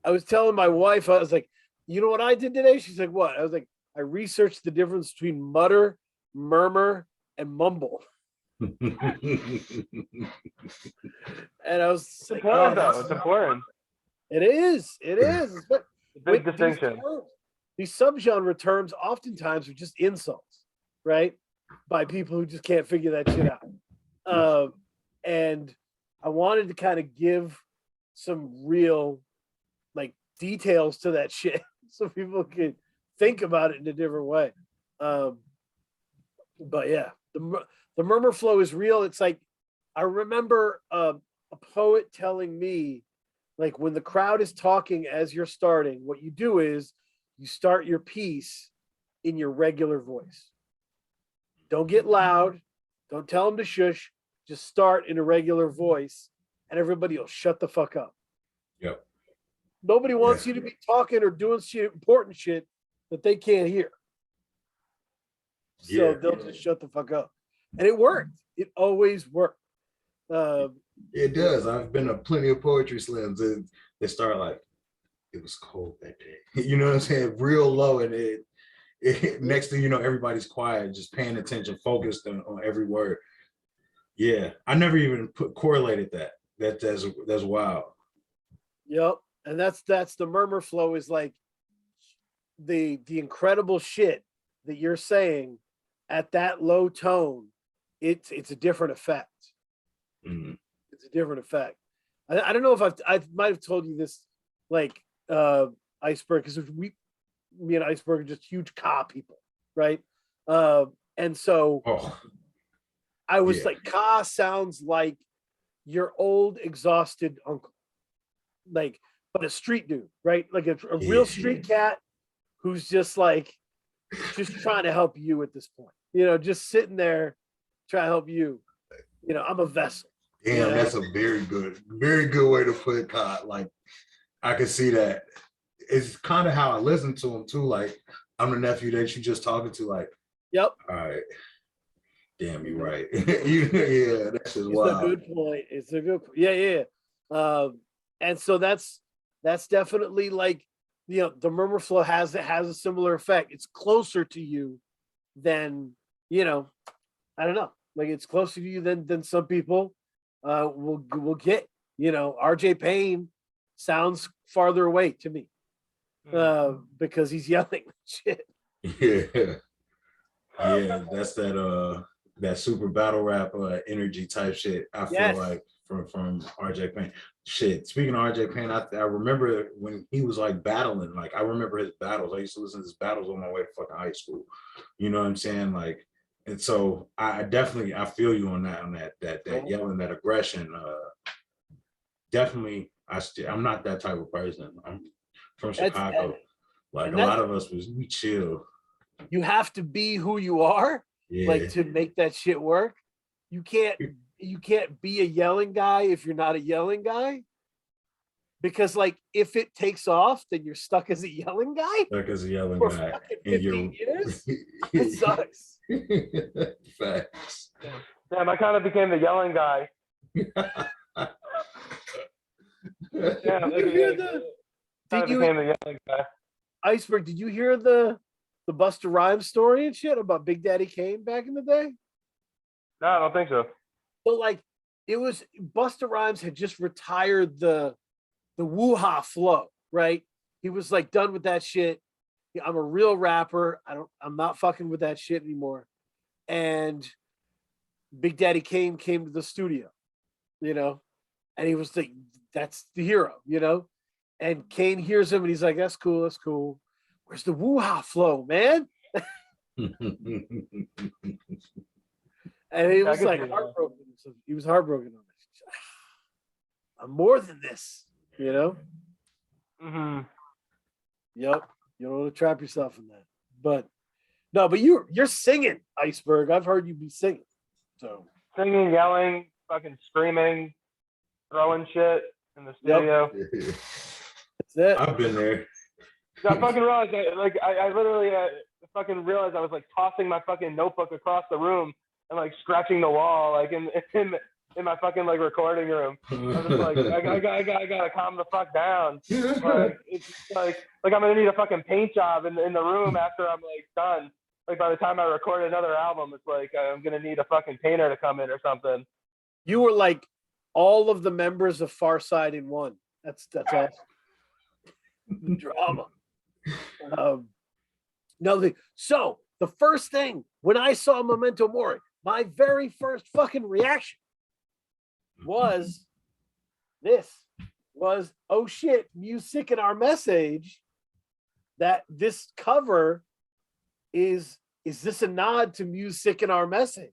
Speaker 1: I was telling my wife, I was like, you know what I did today? She's like, what? I was like, I researched the difference between mutter, murmur, and mumble. And I was like,
Speaker 3: important, though. It's important.
Speaker 1: It is. But
Speaker 3: big distinction.
Speaker 1: These subgenre terms oftentimes are just insults, right? By people who just can't figure that shit out. And I wanted to kind of give some real like details to that shit so people could think about it in a different way. But yeah, the Murmur Flow is real. It's like, I remember a poet telling me, like, when the crowd is talking as you're starting, what you do is you start your piece in your regular voice. Don't get loud. Don't tell them to shush. Just start in a regular voice and everybody will shut the fuck up.
Speaker 2: Yep.
Speaker 1: Nobody wants you to be talking or doing shit, important shit that they can't hear. So they'll just shut the fuck up. And it worked. It always worked.
Speaker 2: It does. I've been to plenty of poetry slams and they start like, it was cold that day. You know what I'm saying? Real low, and it next thing you know, everybody's quiet, just paying attention, focused on every word. Yeah, I never even correlated that. That's wild.
Speaker 1: Yep, and that's the Murmur Flow is like the incredible shit that you're saying at that low tone. It's a different effect.
Speaker 2: Mm-hmm.
Speaker 1: It's a different effect. I don't know if I might have told you this, like Iceberg, because me and Iceberg are just huge Ka people, right? And so I was like, Ka sounds like your old exhausted uncle. Like but a street dude, right? Like a real street cat who's just like just trying to help you at this point. You know, just sitting there trying to help you. You know, I'm a vessel.
Speaker 2: Damn, that's a very good way to put it. Like, I can see that. It's kind of how I listen to him too. Like, I'm the nephew that you just talking to. Like,
Speaker 1: yep.
Speaker 2: All right. Damn, you're right. Yeah, that's just wild.
Speaker 1: It's a good point. It's a good. Yeah. And so that's definitely like, you know, the Murmur Flow has a similar effect. It's closer to you than, you know, I don't know. Like it's closer to you than some people will get. You know, RJ Payne sounds farther away to me because he's yelling shit.
Speaker 2: Yeah, that's that super battle rap energy type shit. I feel like from RJ Payne. Shit. Speaking of RJ Payne, I remember when he was like battling. Like I remember his battles. I used to listen to his battles on my way to fucking high school. You know what I'm saying? Like, and so I definitely I feel you on that yelling, that aggression. Definitely, I'm not that type of person. I'm from Chicago. Like a lot of us we chill.
Speaker 1: You have to be who you are, like to make that shit work. You can't be a yelling guy if you're not a yelling guy. Because like if it takes off, then you're stuck as a yelling guy.
Speaker 2: Stuck as a yelling
Speaker 1: for
Speaker 2: guy.
Speaker 1: Fucking 15 years. It sucks.
Speaker 2: Facts.
Speaker 3: Damn, I kind of became the yelling guy. Yeah,
Speaker 1: did you
Speaker 3: became the yelling guy.
Speaker 1: Iceberg, did you hear the Busta Rhymes story and shit about Big Daddy Kane back in the day?
Speaker 3: No, I don't think so.
Speaker 1: But like it was Busta Rhymes had just retired the woo-ha flow, right? He was like done with that shit. I'm a real rapper. I'm not fucking with that shit anymore. And Big Daddy Kane came to the studio, you know, and he was like, that's the hero, you know? And Kane hears him and he's like, that's cool. Where's the woo-ha flow, man? And he was like heartbroken. He was heartbroken on it. I'm more than this, you know?
Speaker 3: Mm-hmm.
Speaker 1: Yep. You don't want to trap yourself in that. But no, but you're singing, Iceberg. I've heard you be singing. So
Speaker 3: singing, yelling, fucking screaming, throwing shit in the studio.
Speaker 1: Yep. That's it.
Speaker 2: I've been there.
Speaker 3: I fucking realized I literally fucking realized I was like tossing my fucking notebook across the room and like scratching the wall like in my fucking like recording room. I was just like I gotta calm the fuck down. Like it's like I'm gonna need a fucking paint job in the room after I'm like done. Like by the time I record another album, it's like I'm gonna need a fucking painter to come in or something.
Speaker 1: You were like all of the members of Far Side in one. That's awesome. Drama. So the first thing when I saw Memento Mori, my very first fucking reaction was oh shit, music in our message. That this cover is this a nod to Music in Our Message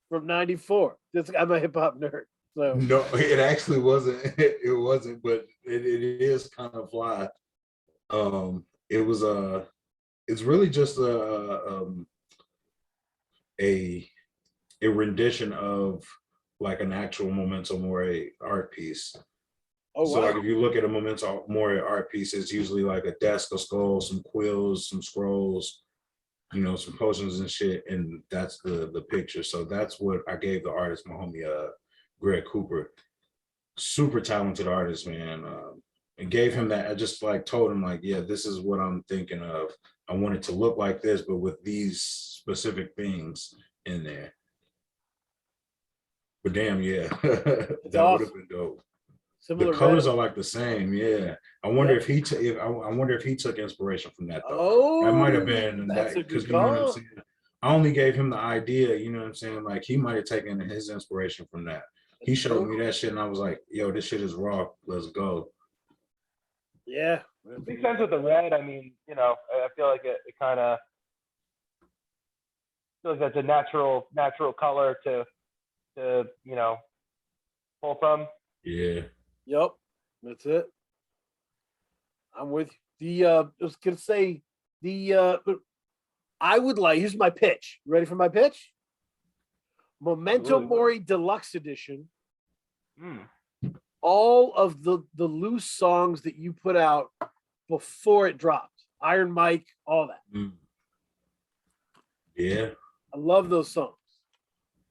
Speaker 1: from '94? I'm a hip hop nerd. So
Speaker 2: no, it actually wasn't. It wasn't, but it is kind of fly. It was it's really just a rendition of like an actual Memento Mori art piece.
Speaker 1: Oh,
Speaker 2: so
Speaker 1: wow.
Speaker 2: Like if you look at a Memento Mori art piece, it's usually like a desk, a skull, some quills, some scrolls, you know, some potions and shit, and that's the picture. So that's what I gave the artist, my homie Greg Cooper. Super talented artist, man. And gave him that. I just like told him like, yeah, this is what I'm thinking of. I want it to look like this, but with these specific things in there. But damn, yeah, that would have been dope. Similar the colors are like the same, yeah. I wonder if he took inspiration from that though. Oh, that might have been that because you know what I'm saying. I only gave him the idea, you know what I'm saying. Like he might have taken his inspiration from that. He showed me that shit, and I was like, "Yo, this shit is raw. Let's go."
Speaker 1: Yeah,
Speaker 3: it makes sense with the red. I mean, you know, I feel like it kind of feels like that's a natural color to you know pull from.
Speaker 2: Yeah.
Speaker 1: Yep, that's it. I'm with you. I was gonna say I would like. Here's my pitch. You ready for my pitch? Memento
Speaker 3: Absolutely.
Speaker 1: Mori Deluxe Edition.
Speaker 3: Hmm.
Speaker 1: All of the loose songs that you put out before it dropped. Iron Mike, all that.
Speaker 2: Mm. Yeah,
Speaker 1: I love those songs.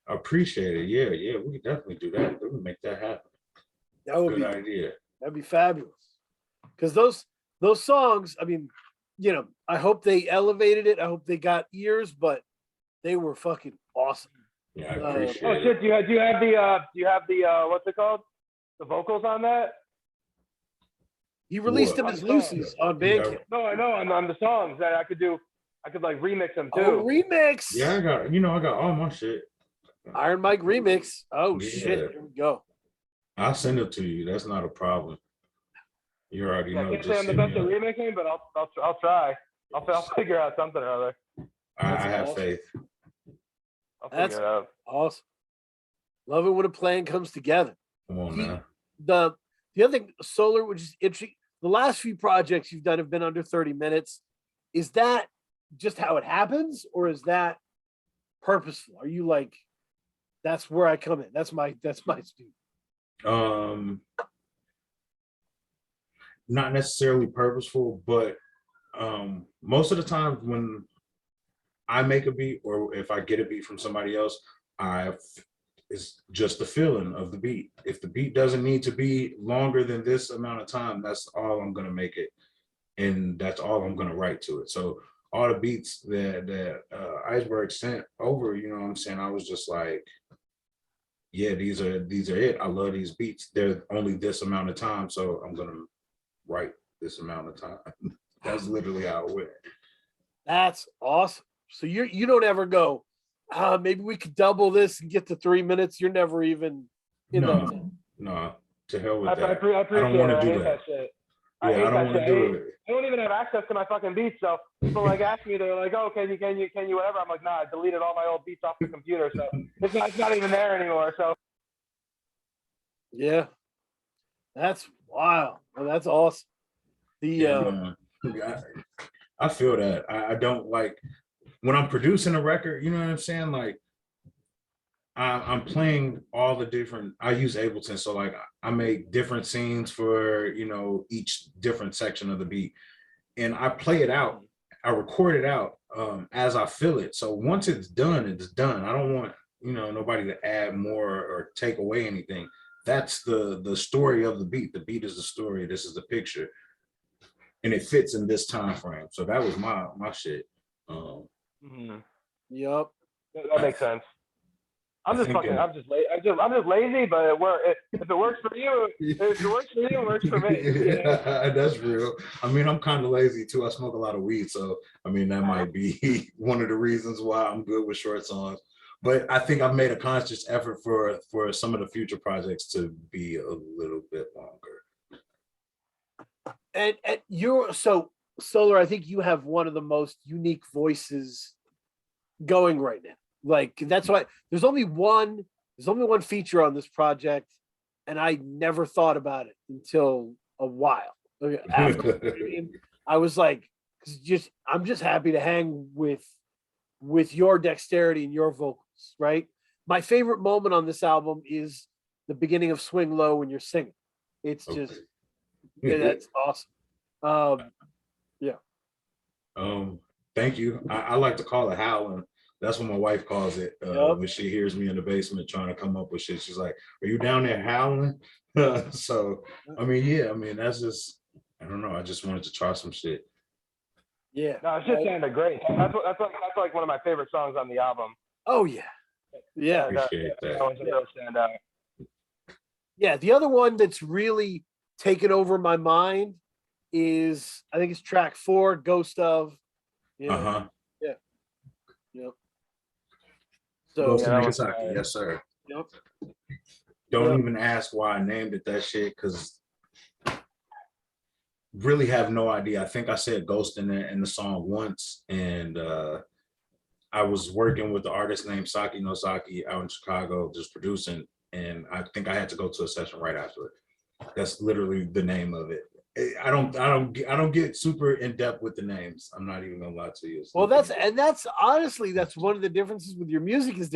Speaker 2: I appreciate it. Yeah, yeah, we can definitely do that. We can make that happen.
Speaker 1: That would
Speaker 2: Good
Speaker 1: be
Speaker 2: idea.
Speaker 1: that'd be fabulous. Because those songs, I mean, I hope they elevated it. I hope they got ears, but they were fucking awesome.
Speaker 2: Yeah, I
Speaker 1: Uh,
Speaker 2: appreciate
Speaker 3: Oh
Speaker 2: it.
Speaker 3: shit! Do you have the what's it called? The vocals on that?
Speaker 1: He released
Speaker 2: What?
Speaker 1: them as loosies on
Speaker 2: Yeah.
Speaker 1: Bandcamp.
Speaker 3: No, I know on the songs that I could like remix them too.
Speaker 1: Oh, remix.
Speaker 2: Yeah, I got all my shit.
Speaker 1: Iron Mike remix. Oh
Speaker 2: Yeah.
Speaker 1: shit! Here we go.
Speaker 2: I'll send it to you. That's not a problem. You already
Speaker 3: Yeah, I
Speaker 2: know.
Speaker 3: can't
Speaker 2: Just
Speaker 3: say I'm the
Speaker 2: hit me
Speaker 3: best at
Speaker 2: up.
Speaker 3: remixing, but I'll try. I'll figure out something or other.
Speaker 2: I
Speaker 1: That's
Speaker 2: have
Speaker 1: awesome.
Speaker 2: faith.
Speaker 3: I'll
Speaker 1: That's
Speaker 3: figure it out.
Speaker 1: awesome. Love it when a plan comes together.
Speaker 2: Come on
Speaker 1: The-
Speaker 2: now.
Speaker 1: The other thing, Solar, which is interesting, the last few projects you've done have been under 30 minutes. Is that just how it happens, or is that purposeful? Are you like, that's where I come in? That's my speed.
Speaker 2: Not necessarily purposeful, but most of the time when I make a beat or if I get a beat from somebody else, it's just the feeling of the beat. If the beat doesn't need to be longer than this amount of time, that's all I'm gonna make it, and that's all I'm gonna write to it. So all the beats that Iceberg sent over, you know what I'm saying, I was just like, yeah, these are it. I love these beats. They're only this amount of time, so I'm gonna write this amount of time. That's literally how it went.
Speaker 1: That's awesome. So you don't ever go, maybe we could double this and get to 3 minutes. You're never even in that.
Speaker 2: No,
Speaker 1: zone.
Speaker 2: no, to hell with
Speaker 3: I
Speaker 2: that.
Speaker 3: appreciate
Speaker 2: I don't want
Speaker 3: it.
Speaker 2: to
Speaker 3: I
Speaker 2: do
Speaker 3: hate
Speaker 2: that.
Speaker 3: that shit.
Speaker 2: Yeah, I
Speaker 3: hate
Speaker 2: don't
Speaker 3: that
Speaker 2: want to
Speaker 3: shit.
Speaker 2: do it.
Speaker 3: I don't even have access to my fucking beats, so people like ask me, they're like, "Oh, can you, whatever?" I'm like, "Nah, I deleted all my old beats off the computer, so it's not even there anymore." So
Speaker 1: Yeah, that's wild. Well, that's awesome.
Speaker 2: Yeah, I feel that. I don't like when I'm producing a record, you know what I'm saying? Like I'm playing all the different, I use Ableton. So like I make different scenes for, each different section of the beat. And I play it out. I record it out as I feel it. So once it's done, it's done. I don't want, nobody to add more or take away anything. That's the story of the beat. The beat is the story. This is the picture. And it fits in this time frame. So that was my shit.
Speaker 1: Yep.
Speaker 3: that makes sense. I'm just
Speaker 2: think,
Speaker 3: I'm just lazy, but if it works for you, it works for me.
Speaker 2: Yeah, that's real. I mean, I'm kind of lazy too. I smoke a lot of weed, so I mean that might be one of the reasons why I'm good with short songs. But I think I've made a conscious effort for some of the future projects to be a little bit longer.
Speaker 1: And you're so Solar, I think you have one of the most unique voices going right now. Like that's why there's only one feature on this project, and I never thought about it until a while after. I was like, I'm just happy to hang with your dexterity and your vocals, right? My favorite moment on this album is the beginning of Swing Low when you're singing. It's just that's awesome.
Speaker 2: Thank you. I like to call it howling. That's what my wife calls it when she hears me in the basement trying to come up with shit. She's like, "Are you down there howling?" So, I mean, that's just, I don't know. I just wanted to try some shit.
Speaker 1: Yeah.
Speaker 3: No, it's just sounded great. That's like one of my favorite songs on the album.
Speaker 1: Oh yeah. Yeah.
Speaker 2: Appreciate that.
Speaker 3: That one's a real standout.
Speaker 1: Yeah. The other one that's really taken over my mind is, I think it's track 4, Ghost of.
Speaker 2: Uh-huh.
Speaker 1: Yeah. Yep.
Speaker 2: So,
Speaker 1: So
Speaker 2: Nagasaki, yes, sir.
Speaker 1: Yep.
Speaker 2: Don't even ask why I named it that shit, because really have no idea. I think I said ghost in the song once, and I was working with the artist named Saki No Saki out in Chicago, just producing, and I think I had to go to a session right after it. That's literally the name of it. I don't get super in depth with the names. I'm not even gonna lie to you.
Speaker 1: Well, that's honestly, that's one of the differences with your music is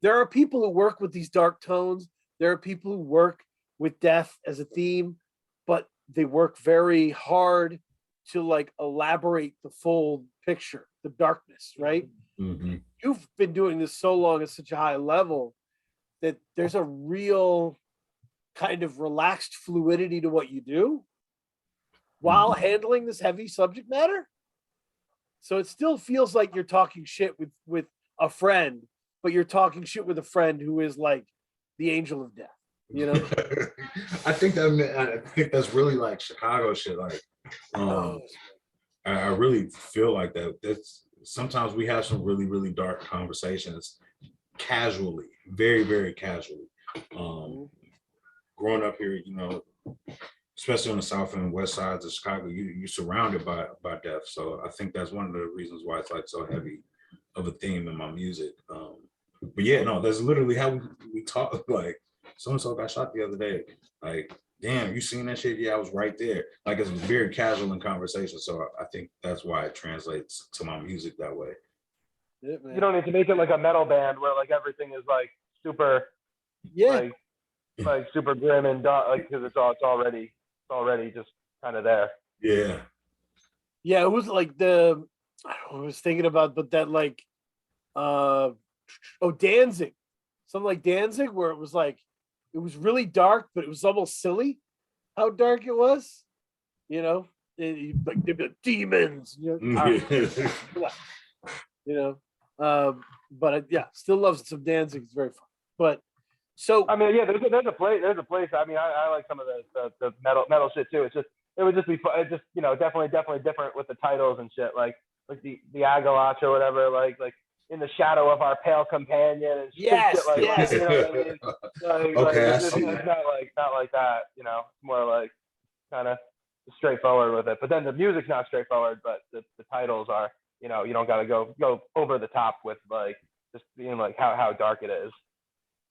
Speaker 1: there are people who work with these dark tones. There are people who work with death as a theme, but they work very hard to like elaborate the full picture, the darkness, right?
Speaker 2: Mm-hmm.
Speaker 1: You've been doing this so long at such a high level that there's a real kind of relaxed fluidity to what you do while handling this heavy subject matter. So it still feels like you're talking shit with a friend, but you're talking shit with a friend who is like the angel of death, you know?
Speaker 2: I think that's really like Chicago shit. Like, I really feel like that. That's sometimes we have some really, really dark conversations casually, very, very casually. Growing up here, you know, especially on the south and west sides of Chicago, you're surrounded by death. So I think that's one of the reasons why it's like so heavy of a theme in my music. But yeah, no, that's literally how we talk. Like, so and so got shot the other day. Like, damn, you seen that shit? Yeah, I was right there. Like, it's very casual in conversation. So I think that's why it translates to my music that way.
Speaker 1: Yeah,
Speaker 3: you don't need to make it like a metal band where like everything is like super, like super grim and dark, like because it's already just kind of there.
Speaker 2: Yeah.
Speaker 1: Yeah, it was like I was thinking about, but that like, Danzig, something like Danzig, where it was like, it was really dark, but it was almost silly how dark it was, you know, like they'd be like demons, you know, but yeah, still love some Danzig. It's very fun. But so
Speaker 3: I mean, yeah, there's a place. I mean, I like some of the metal shit too. It would just be fun. It just, you know, definitely different with the titles and shit, like the accolades or whatever, like in the shadow of our pale companion and shit, like that. You know what I mean?
Speaker 2: Okay,
Speaker 3: it's not like that. You know, it's more like kind of straightforward with it. But then the music's not straightforward, but the titles are. You know, you don't got to go over the top with like just being like how dark it is.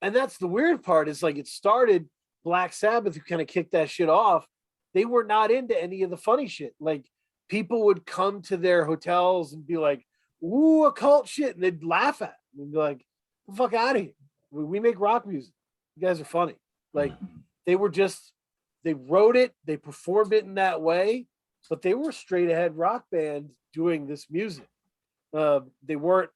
Speaker 1: And that's the weird part is like it started Black Sabbath, who kind of kicked that shit off. They were not into any of the funny shit. Like people would come to their hotels and be like, ooh, occult shit. And they'd laugh at it and be like, the fuck out of here. We make rock music. You guys are funny. Like they wrote it, they performed it in that way, but they were a straight ahead rock band doing this music. They weren't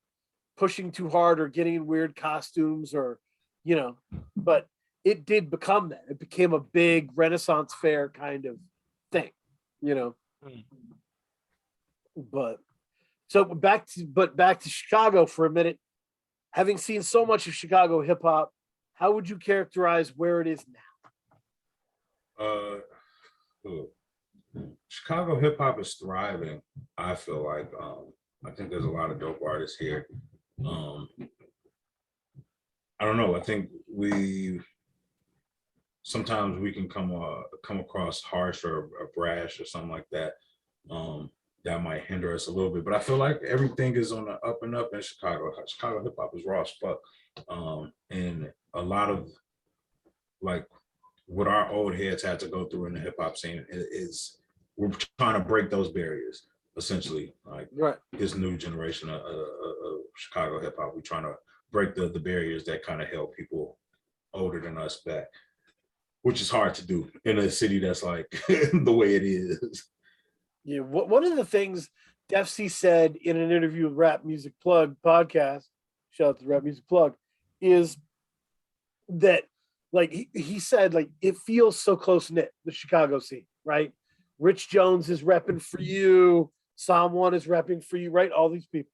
Speaker 1: pushing too hard or getting in weird costumes or, you know, but it did become that. It became a big Renaissance fair kind of thing, you know. But back to Chicago for a minute. Having seen so much of Chicago hip hop, how would you characterize where it is now?
Speaker 2: Chicago hip hop is thriving. I feel like I think there's a lot of dope artists here. I don't know. I think sometimes we can come across harsh or brash or something like that. That might hinder us a little bit. But I feel like everything is on the up and up in Chicago. Chicago hip hop is raw as fuck. And a lot of like what our old heads had to go through in the hip hop scene is we're trying to break those barriers, essentially. Like this new generation of Chicago hip hop, we're trying to break the barriers that kind of held people older than us back, which is hard to do in a city that's like the way it is.
Speaker 1: Yeah, one of the things Def C said in an interview with Rap Music Plug podcast, shout out to Rap Music Plug, is that like he said, like it feels so close knit, the Chicago scene, right? Rich Jones is repping for you, Psalm One is repping for you, right? All these people.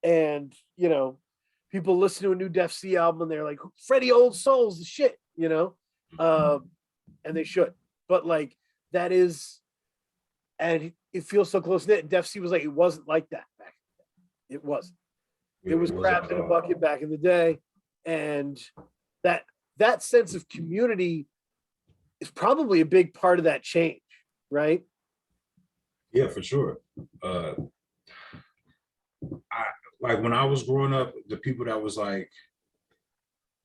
Speaker 1: And you know, people listen to a new Def C album and they're like, Freddie Old Soul's the shit, you know? And they should. But like that is, and it feels so close knit. Def C was like, it wasn't like that back then. It wasn't. It was crabs in a bucket back in the day. And that sense of community is probably a big part of that change, right?
Speaker 2: Yeah, for sure. Like when I was growing up, the people that was like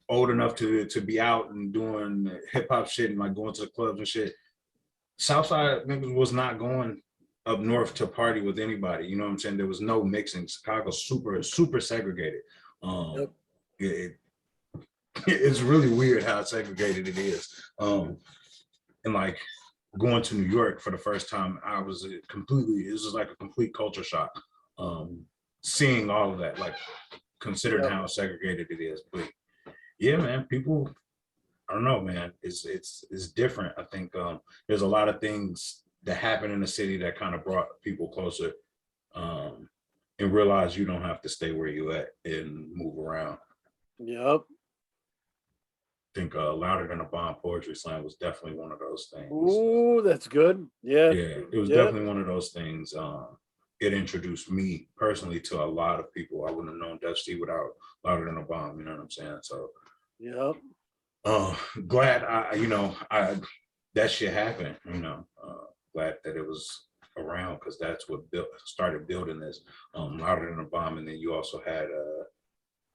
Speaker 2: old enough to be out and doing hip hop shit and like going to the clubs and shit, Southside niggas was not going up north to party with anybody. You know what I'm saying? There was no mixing. Chicago's super segregated.
Speaker 1: Yep.
Speaker 2: It, it's really weird how segregated it is. And like going to New York for the first time, it was just like a complete culture shock. Seeing all of that, like considering
Speaker 1: Yep.
Speaker 2: how segregated it is. But yeah, man, people, I don't know, man. It's different. I think there's a lot of things that happen in the city that kind of brought people closer, and realize you don't have to stay where you at and move around.
Speaker 1: Yep.
Speaker 2: I think Louder Than a Bomb Poetry Slam was definitely one of those things.
Speaker 1: Ooh, that's good. Yeah.
Speaker 2: Yeah, it was definitely one of those things. It introduced me personally to a lot of people. I wouldn't have known Def C without Louder Than a Bomb, you know what I'm saying? So
Speaker 1: Yep.
Speaker 2: glad that shit happened, glad that it was around, because that's what started building this. Louder Than a Bomb. And then you also had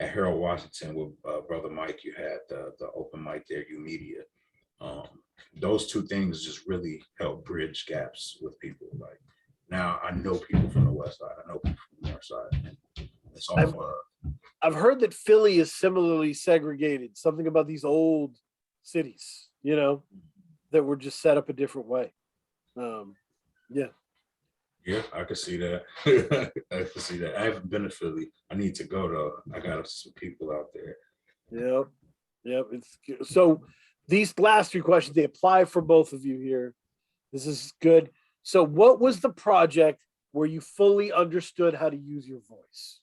Speaker 2: at Harold Washington with Brother Mike, you had the open mic there, U Media. Those two things just really help bridge gaps with people. Like now I know people from the West Side, I know people from the North Side. It's all
Speaker 1: I've heard that Philly is similarly segregated, something about these old cities, that were just set up a different way. Yeah.
Speaker 2: Yeah, I can see that. I can see that. I haven't been to Philly. I need to go though. I got some people out there.
Speaker 1: Yep. Yep. So these last three questions, they apply for both of you here. This is good. So what was the project where you fully understood how to use your voice?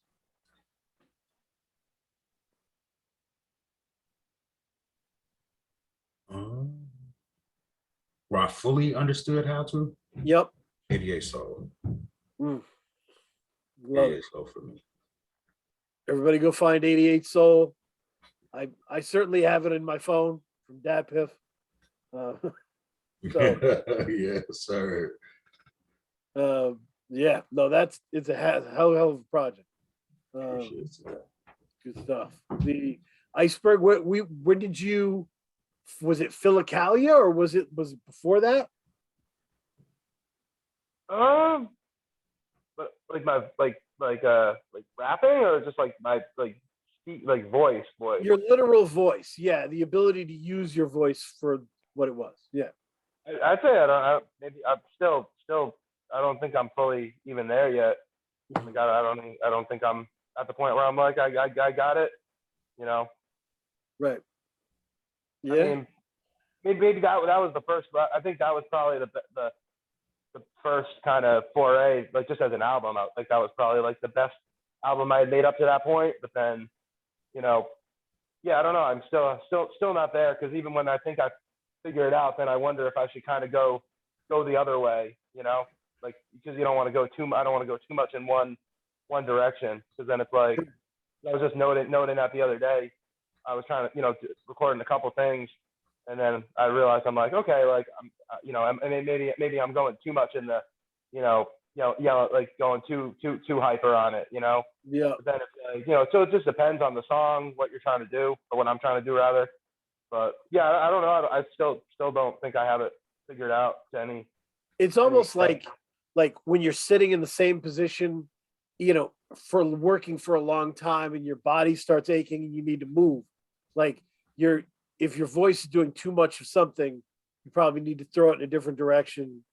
Speaker 2: Where I fully understood how to?
Speaker 1: Yep.
Speaker 2: 88 Soul.
Speaker 1: Love
Speaker 2: 88
Speaker 1: it.
Speaker 2: Soul for me.
Speaker 1: Everybody go find 88 Soul. I certainly have it in my phone from Dad Piff. So
Speaker 2: yes, sir.
Speaker 1: yeah, no, it's a hell of a project. Good stuff. The Iceberg. When did you? Was it Philokalia or was it before that?
Speaker 3: But like rapping, or just like my voice.
Speaker 1: Your literal voice, yeah, the ability to use your voice for what it was. Yeah,
Speaker 3: I'd say maybe I'm still I don't think I'm fully even there yet. Like I don't think I'm at the point where I'm like I got it.
Speaker 1: Right. Yeah.
Speaker 3: I mean, maybe that was the first. I think that was probably the first kind of foray, like just as an album. Like that was probably like the best album I had made up to that point. But then, yeah, I don't know. I'm still not there, because even when I think I figure it out, then I wonder if I should kind of go the other way. Like because you don't want to go too. I don't want to go too much in one direction, because then it's like I was just noting that the other day. I was trying to recording a couple things. And then I realized I'm like, okay, like maybe I'm going too much in the, like going too hyper on it,
Speaker 1: Yeah.
Speaker 3: But then it's so it just depends on the song, what you're trying to do, or what I'm trying to do rather. But yeah, I don't know. I still don't think I have it figured out to any.
Speaker 1: It's almost like when you're sitting in the same position, for working for a long time, and your body starts aching and you need to move. Like if your voice is doing too much of something, you probably need to throw it in a different direction.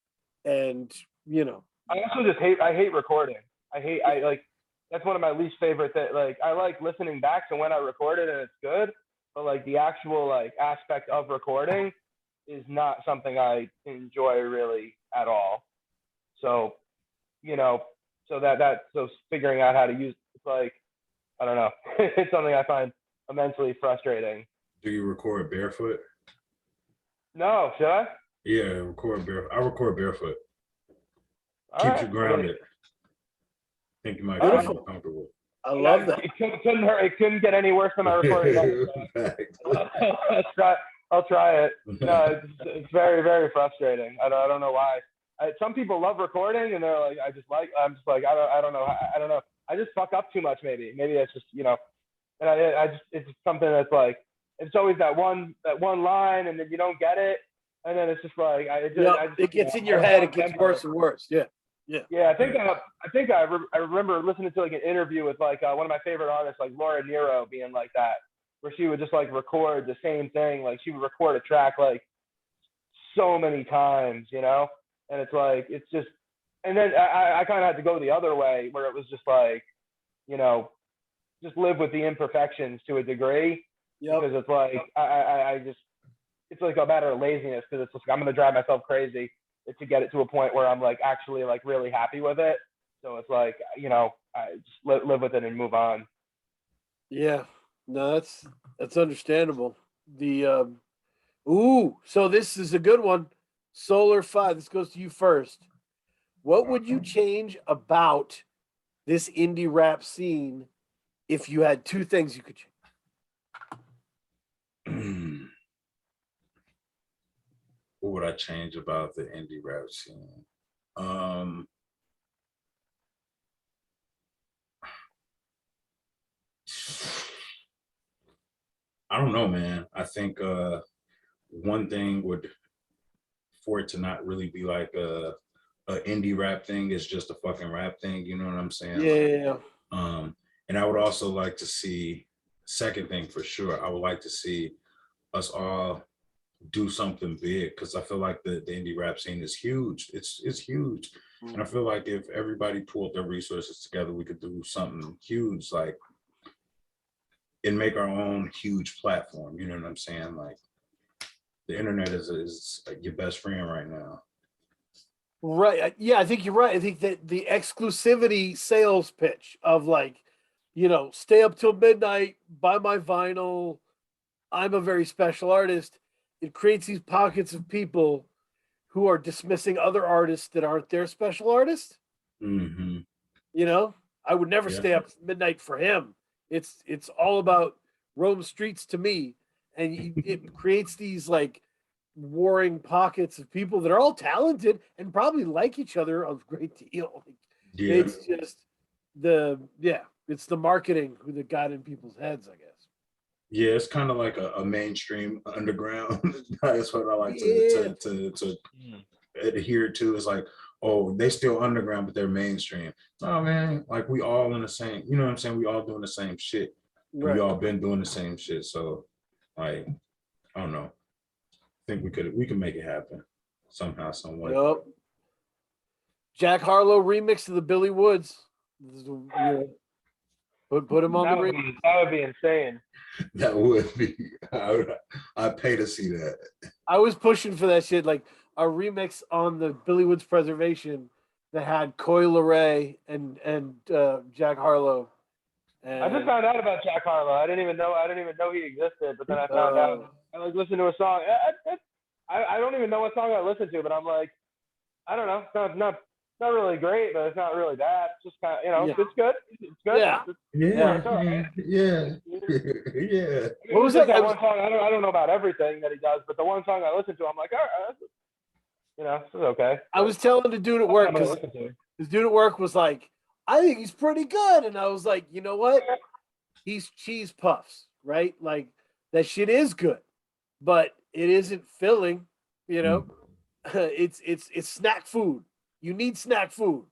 Speaker 1: And
Speaker 3: I also just hate recording. I like that's one of my least favorite things. Like I like listening back to when I recorded and it's good, but like the actual like aspect of recording is not something I enjoy really at all. So so figuring out how to use it's like I don't know. It's something I find immensely frustrating.
Speaker 2: Do you record barefoot?
Speaker 3: No, should I?
Speaker 2: Yeah, record barefoot. I record barefoot.
Speaker 3: All
Speaker 2: Keeps you grounded. I think you might
Speaker 1: Beautiful.
Speaker 2: feel more comfortable.
Speaker 1: I love that.
Speaker 3: It couldn't hurt. It couldn't get any worse than my recording. I'll try it. No, it's very, very frustrating. I don't know why. Some people love recording, and they're like, I'm just like, I don't know. I don't know. I just fuck up too much. Maybe it's just and I just it's something that's like it's always that one line, and then you don't get it, and then it's just like
Speaker 1: it gets in your head. It gets worse and worse. Yeah.
Speaker 3: Yeah, I remember listening to like an interview with like one of my favorite artists, like Laura Nero, being like that, where she would just like record the same thing. Like she would record a track like so many times, you know, and it's like it's just. And then I kind of had to go the other way, where it was just like, you know, just live with the imperfections to a degree, because it's like I just, it's like a matter of laziness, because it's just like, I'm gonna drive myself crazy to get it to a point where I'm like actually like really happy with it. So it's like, you know, I just live with it and move on.
Speaker 1: Yeah, no, that's understandable. The so this is a good one. SolarFive. This goes to you first. What would you change about this indie rap scene if you had two things you could change?
Speaker 2: What would I change about the indie rap scene? I don't know, man. I think one thing would, for it to not really be like a indie rap thing, is just a fucking rap thing. You know what I'm saying?
Speaker 1: Yeah.
Speaker 2: And I would also like to see, second thing for sure, I would like to see us all do something big, because I feel like the indie rap scene is huge. It's huge. And I feel like if everybody pulled their resources together, we could do something huge, like, and make our own huge platform. You know what I'm saying? Like, the internet is like your best friend right now.
Speaker 1: Right. Yeah, I think you're right. I think that the exclusivity sales pitch of like, you know, stay up till midnight, buy my vinyl, I'm a very special artist. It creates these pockets of people who are dismissing other artists that aren't their special artists.
Speaker 2: Mm-hmm.
Speaker 1: You know, I would never stay up midnight for him. It's all about Rome streets to me, and it creates these like warring pockets of people that are all talented and probably like each other a great deal. It's just it's the marketing that got in people's heads, I guess.
Speaker 2: Yeah, it's kind of like a mainstream underground. That's what I like to adhere to. It's like, oh, they still underground, but they're mainstream. Oh man, like we all in the same, you know what I'm saying? We all doing the same shit. Right. We all been doing the same shit. So like, I don't know. I think we can make it happen somehow, some way.
Speaker 1: Yep. Jack Harlow remix of the Billy Woods. Put him on the remix.
Speaker 3: That would be insane.
Speaker 2: That would be. I'd pay to see that.
Speaker 1: I was pushing for that shit, like a remix on the Billy Woods Preservation that had Coi Leray and Jack Harlow. And
Speaker 3: I just found out about Jack Harlow. I didn't even know he existed. But then I found out. I like listened to a song. I don't even know what song I listened to, but I'm like, I don't know. It's not really great, but it's not really bad. It's just kind of, you know, it's good. It's good.
Speaker 2: Yeah.
Speaker 3: What was that one song? I don't know about everything that he does, but the one song I listened to, I'm like, all right, you know, it's okay.
Speaker 1: I was telling the dude at work, because his dude at work was like, I think he's pretty good, and I was like, you know what? He's cheese puffs, right? Like that shit is good, but it isn't filling. You know, it's snack food. You need snack food,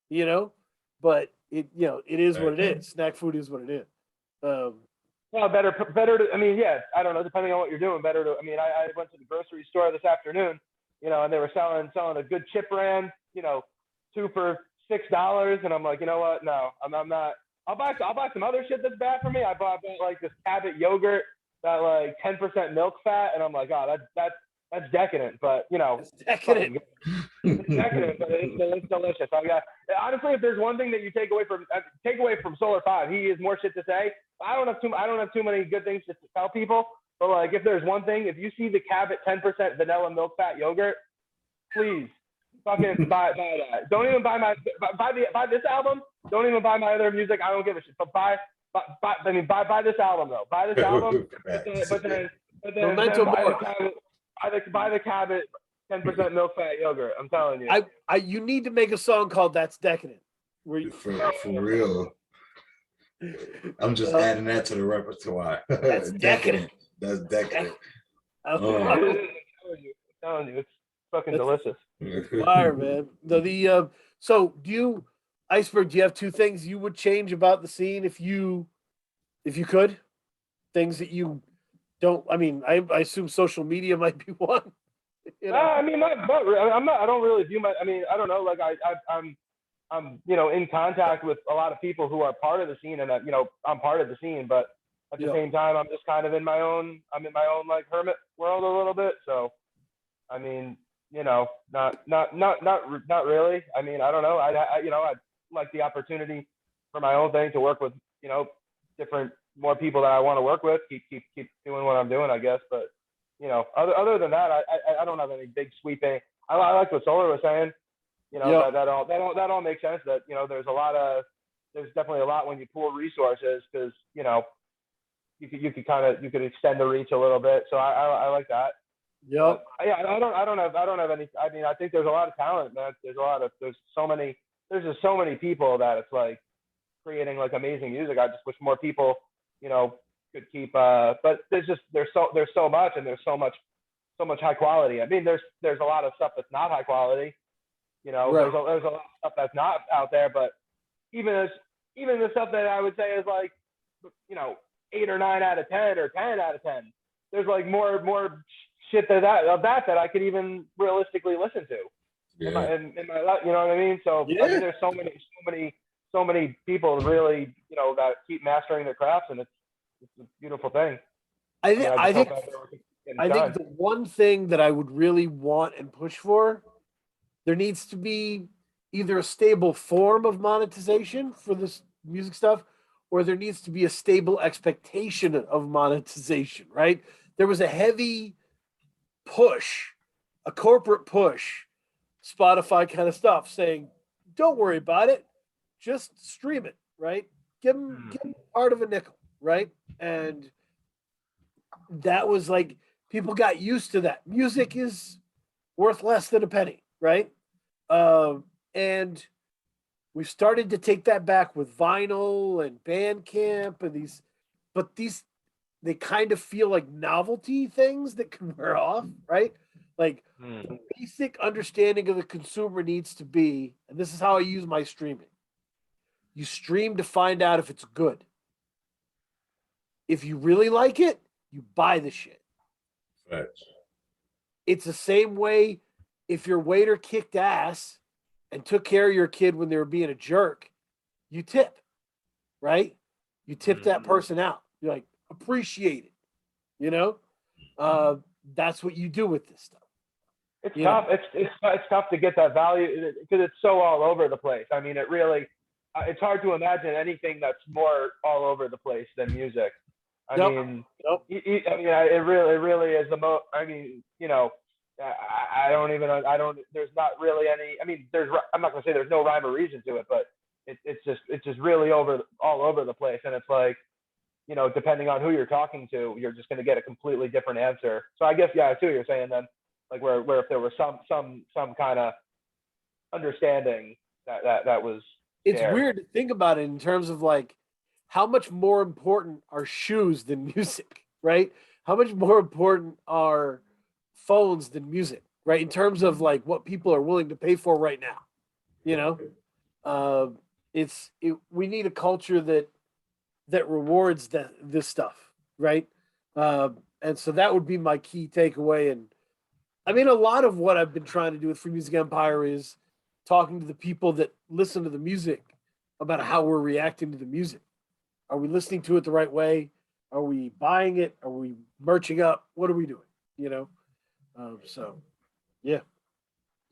Speaker 1: you know, but it is what it is. Snack food is what it is.
Speaker 3: Well, better to, I mean, yeah, I don't know, depending on what you're doing, better to, I mean, I went to the grocery store this afternoon, you know, and they were selling a good chip brand, you know, 2 for $6, and I'm like, you know what? No, I'm not. I'll buy some other shit that's bad for me. I bought like this Cabot yogurt that like 10% milk fat, and I'm like, oh, that's decadent, but you know,
Speaker 1: it's decadent.
Speaker 3: It's decadent, but it's delicious. Honestly, if there's one thing that you take away from SolarFive, he has more shit to say. I don't have too many good things to tell people, but like if there's one thing, if you see the Cabot 10% vanilla milk fat yogurt, please fucking buy that. Don't even buy this album. Don't even buy my other music. I don't give a shit. But buy this album though. Buy this album. but then
Speaker 1: Memento Mori.
Speaker 3: Buy the Cabot 10% milk fat yogurt. I'm telling you.
Speaker 1: You need to make a song called "That's Decadent."
Speaker 2: For real. I'm just adding that to the repertoire.
Speaker 1: That's decadent.
Speaker 2: That's decadent.
Speaker 3: I'm telling you, it's fucking delicious.
Speaker 1: It's fire, man. So Iceberg, do you have two things you would change about the scene if you could? Things that you don't, I mean, I assume social media might be one. You know?
Speaker 3: I mean, I'm not. I don't really view my. I mean, I don't know. Like I'm in contact with a lot of people who are part of the scene, and I'm part of the scene. But at the same time, I'm just kind of in my own. I'm in my own like hermit world a little bit. So, I mean, not really. I mean, I don't know. I'd like the opportunity for my own thing to work with different more people that I want to work with. Keep doing what I'm doing, I guess. But other than that, I don't have any big sweeping. I like what Solar was saying. That all makes sense. That there's definitely a lot when you pool resources, because you could extend the reach a little bit. So I like that.
Speaker 1: Yep.
Speaker 3: Yeah, I don't have any. I mean, I think there's a lot of talent, man. There's just so many people that it's like creating like amazing music. I just wish more people could keep. But there's so much, and there's so much high quality. I mean, there's a lot of stuff that's not high quality.
Speaker 1: Right.
Speaker 3: There's a lot of stuff that's not out there. But even the stuff that I would say is like 8 or 9 out of 10 or 10 out of 10. There's like more shit of that I could even realistically listen to.
Speaker 2: Yeah.
Speaker 3: In my life, you know what I mean? So
Speaker 1: Yeah.
Speaker 3: I mean, there's so many people really that keep mastering their crafts, and it's a beautiful thing.
Speaker 1: I think the one thing that I would really want and push for, there needs to be either a stable form of monetization for this music stuff, or there needs to be a stable expectation of monetization, right? There was a heavy push, a corporate push, Spotify kind of stuff, saying, don't worry about it, just stream it, right? Give them part of a nickel, right? And that was like, people got used to that. Music is worth less than a penny, right? And we started to take that back with vinyl and Bandcamp and these, they kind of feel like novelty things that can wear off, right? Like the basic understanding of the consumer needs to be, and this is how I use my streaming. You stream to find out if it's good. If you really like it, you buy the shit.
Speaker 2: Facts.
Speaker 1: It's the same way if your waiter kicked ass and took care of your kid when they were being a jerk, you tip, right? You tip that person out. You're like, appreciate it. That's what you do with this stuff.
Speaker 3: It's tough. It's tough to get that value because it's so all over the place. I mean, it really, it's hard to imagine anything that's more all over the place than music. I mean, it really is the most. I mean, there's not really any. I mean, I'm not gonna say there's no rhyme or reason to it, but it's just really all over the place, and it's like, depending on who you're talking to, you're just gonna get a completely different answer. So I guess I see what you're saying then, like where if there was some kind of understanding that was.
Speaker 1: It's weird to think about it in terms of like, how much more important are shoes than music, right? How much more important are phones than music, right? In terms of like what people are willing to pay for right now, we need a culture that rewards this stuff, right? And so that would be my key takeaway. And I mean, a lot of what I've been trying to do with Free Music Empire is talking to the people that listen to the music about how we're reacting to the music. Are we listening to it the right way? Are we buying it? Are we merching up? What are we doing? So yeah,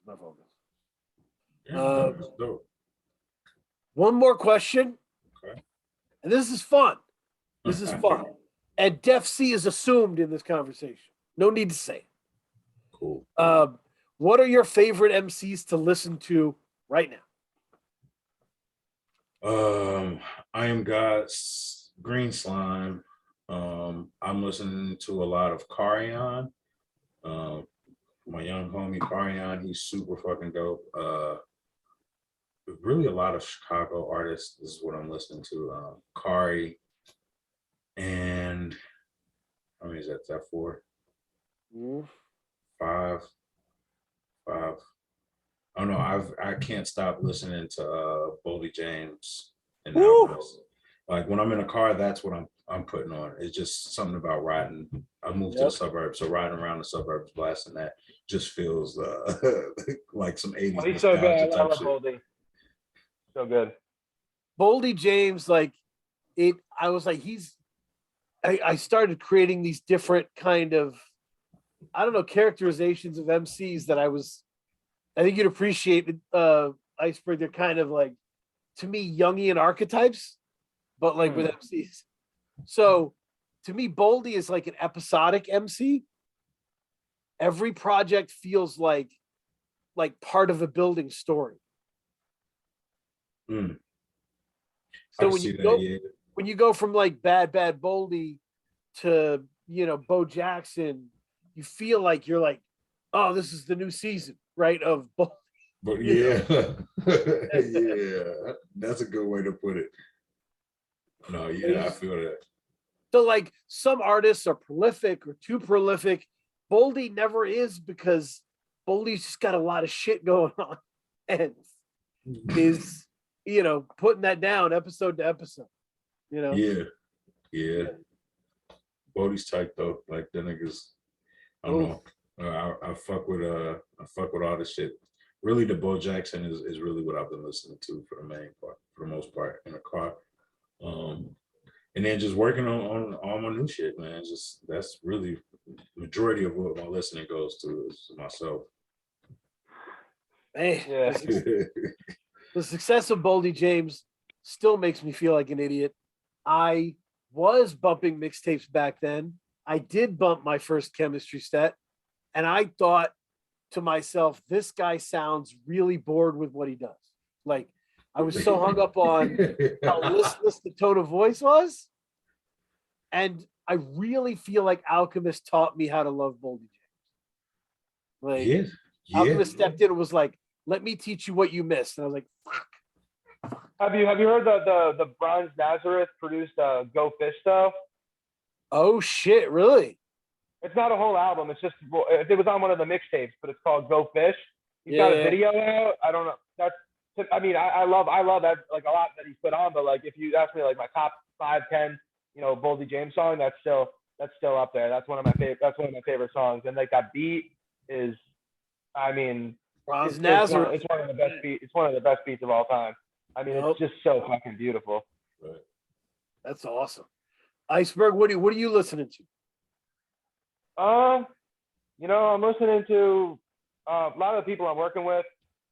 Speaker 1: my focus.
Speaker 2: That's dope.
Speaker 1: One more question.
Speaker 2: Okay.
Speaker 1: And this is fun. And Def C is assumed in this conversation. No need to say it.
Speaker 2: Cool.
Speaker 1: What are your favorite MCs to listen to right now?
Speaker 2: I Am God's Green Slime. I'm listening to a lot of Carion. My young homie Carion, he's super fucking dope. Really a lot of Chicago artists is what I'm listening to. Kari, and how many is that? Is that 4? 5? Five. I don't know. I can't stop listening to Boldy James and
Speaker 1: Woo!
Speaker 2: Alchemist. Like when I'm in a car, that's what I'm putting on. It's just something about riding. I moved to the
Speaker 1: Yep.
Speaker 2: suburbs, so riding around the suburbs, blasting that just feels like some 80s
Speaker 3: Oh, he's so good.
Speaker 2: nostalgia
Speaker 3: I
Speaker 2: type
Speaker 3: love
Speaker 2: shit.
Speaker 3: Goldie. So good.
Speaker 1: Boldy James, like it, I was like, I started creating these different kind of, I don't know, characterizations of MCs that I think you'd appreciate Iceberg. They're kind of like, to me, Jungian archetypes, but like with MCs. So to me, Boldy is like an episodic MC. Every project feels like part of a building story.
Speaker 2: Mm.
Speaker 1: So
Speaker 2: I
Speaker 1: when
Speaker 2: see
Speaker 1: you
Speaker 2: that,
Speaker 1: go
Speaker 2: yeah.
Speaker 1: when you go from like Bad Boldy to Bo Jackson, you feel like you're like, oh, this is the new season, right? Of Boldy.
Speaker 2: But
Speaker 1: You
Speaker 2: yeah, that's a good way to put it. No, yeah, I feel that.
Speaker 1: So like some artists are prolific or too prolific. Boldy never is because Boldy's just got a lot of shit going on and is, putting that down episode to episode.
Speaker 2: Yeah, yeah. Bodie's tight though. Like the niggas, I don't know. I fuck with all this shit. Really, the Bo Jackson is really what I've been listening to for the main part, for the most part, in the car. And then just working on all my new shit, man. Just that's really majority of what my listening goes to is myself.
Speaker 1: Man,
Speaker 3: Yeah.
Speaker 1: the success of Boldy James still makes me feel like an idiot. I was bumping mixtapes back then. I did bump my first chemistry set, and I thought to myself, this guy sounds really bored with what he does. Like, I was so hung up on how listless the tone of voice was. And I really feel like Alchemist taught me how to love Boldy James. Like,
Speaker 2: yeah.
Speaker 1: Alchemist stepped in and was like, let me teach you what you missed. And I was like, fuck.
Speaker 3: Have you heard the Bronze Nazareth produced Go Fish stuff?
Speaker 1: Oh shit, really?
Speaker 3: It's not a whole album. It's just it was on one of the mixtapes, but it's called Go Fish. He's got a video out. I don't know. I love that like a lot that he's put on, but like if you ask me like my top 5-10, Boldy James song, that's still up there. That's one of my favorite songs. And like that beat is, I mean,
Speaker 1: Bronze Nazareth.
Speaker 3: It's one of the best beats. It's one of the best beats of all time. I mean, It's just so fucking beautiful.
Speaker 2: Right.
Speaker 1: That's awesome. Iceberg, what are you listening to?
Speaker 3: I'm listening to a lot of the people I'm working with,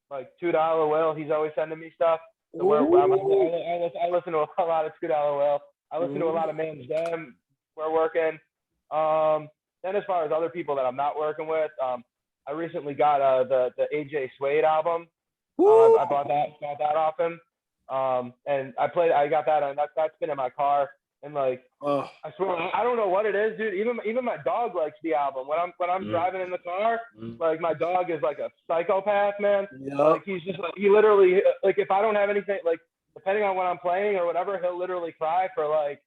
Speaker 3: like $2 Will. He's always sending me stuff. So I listen to a lot of $2 Will. I listen to a lot of Man's Dem. We're working. Then as far as other people that I'm not working with, I recently got the AJ Suede album. I bought that off him. And I got that, and that's been in my car. And like, I swear, I don't know what it is, dude. Even my dog likes the album. When I'm driving in the car, like my dog is like a psychopath, man.
Speaker 1: Yep.
Speaker 3: Like he's just like, he literally, like if I don't have anything, like depending on what I'm playing or whatever, he'll literally cry for like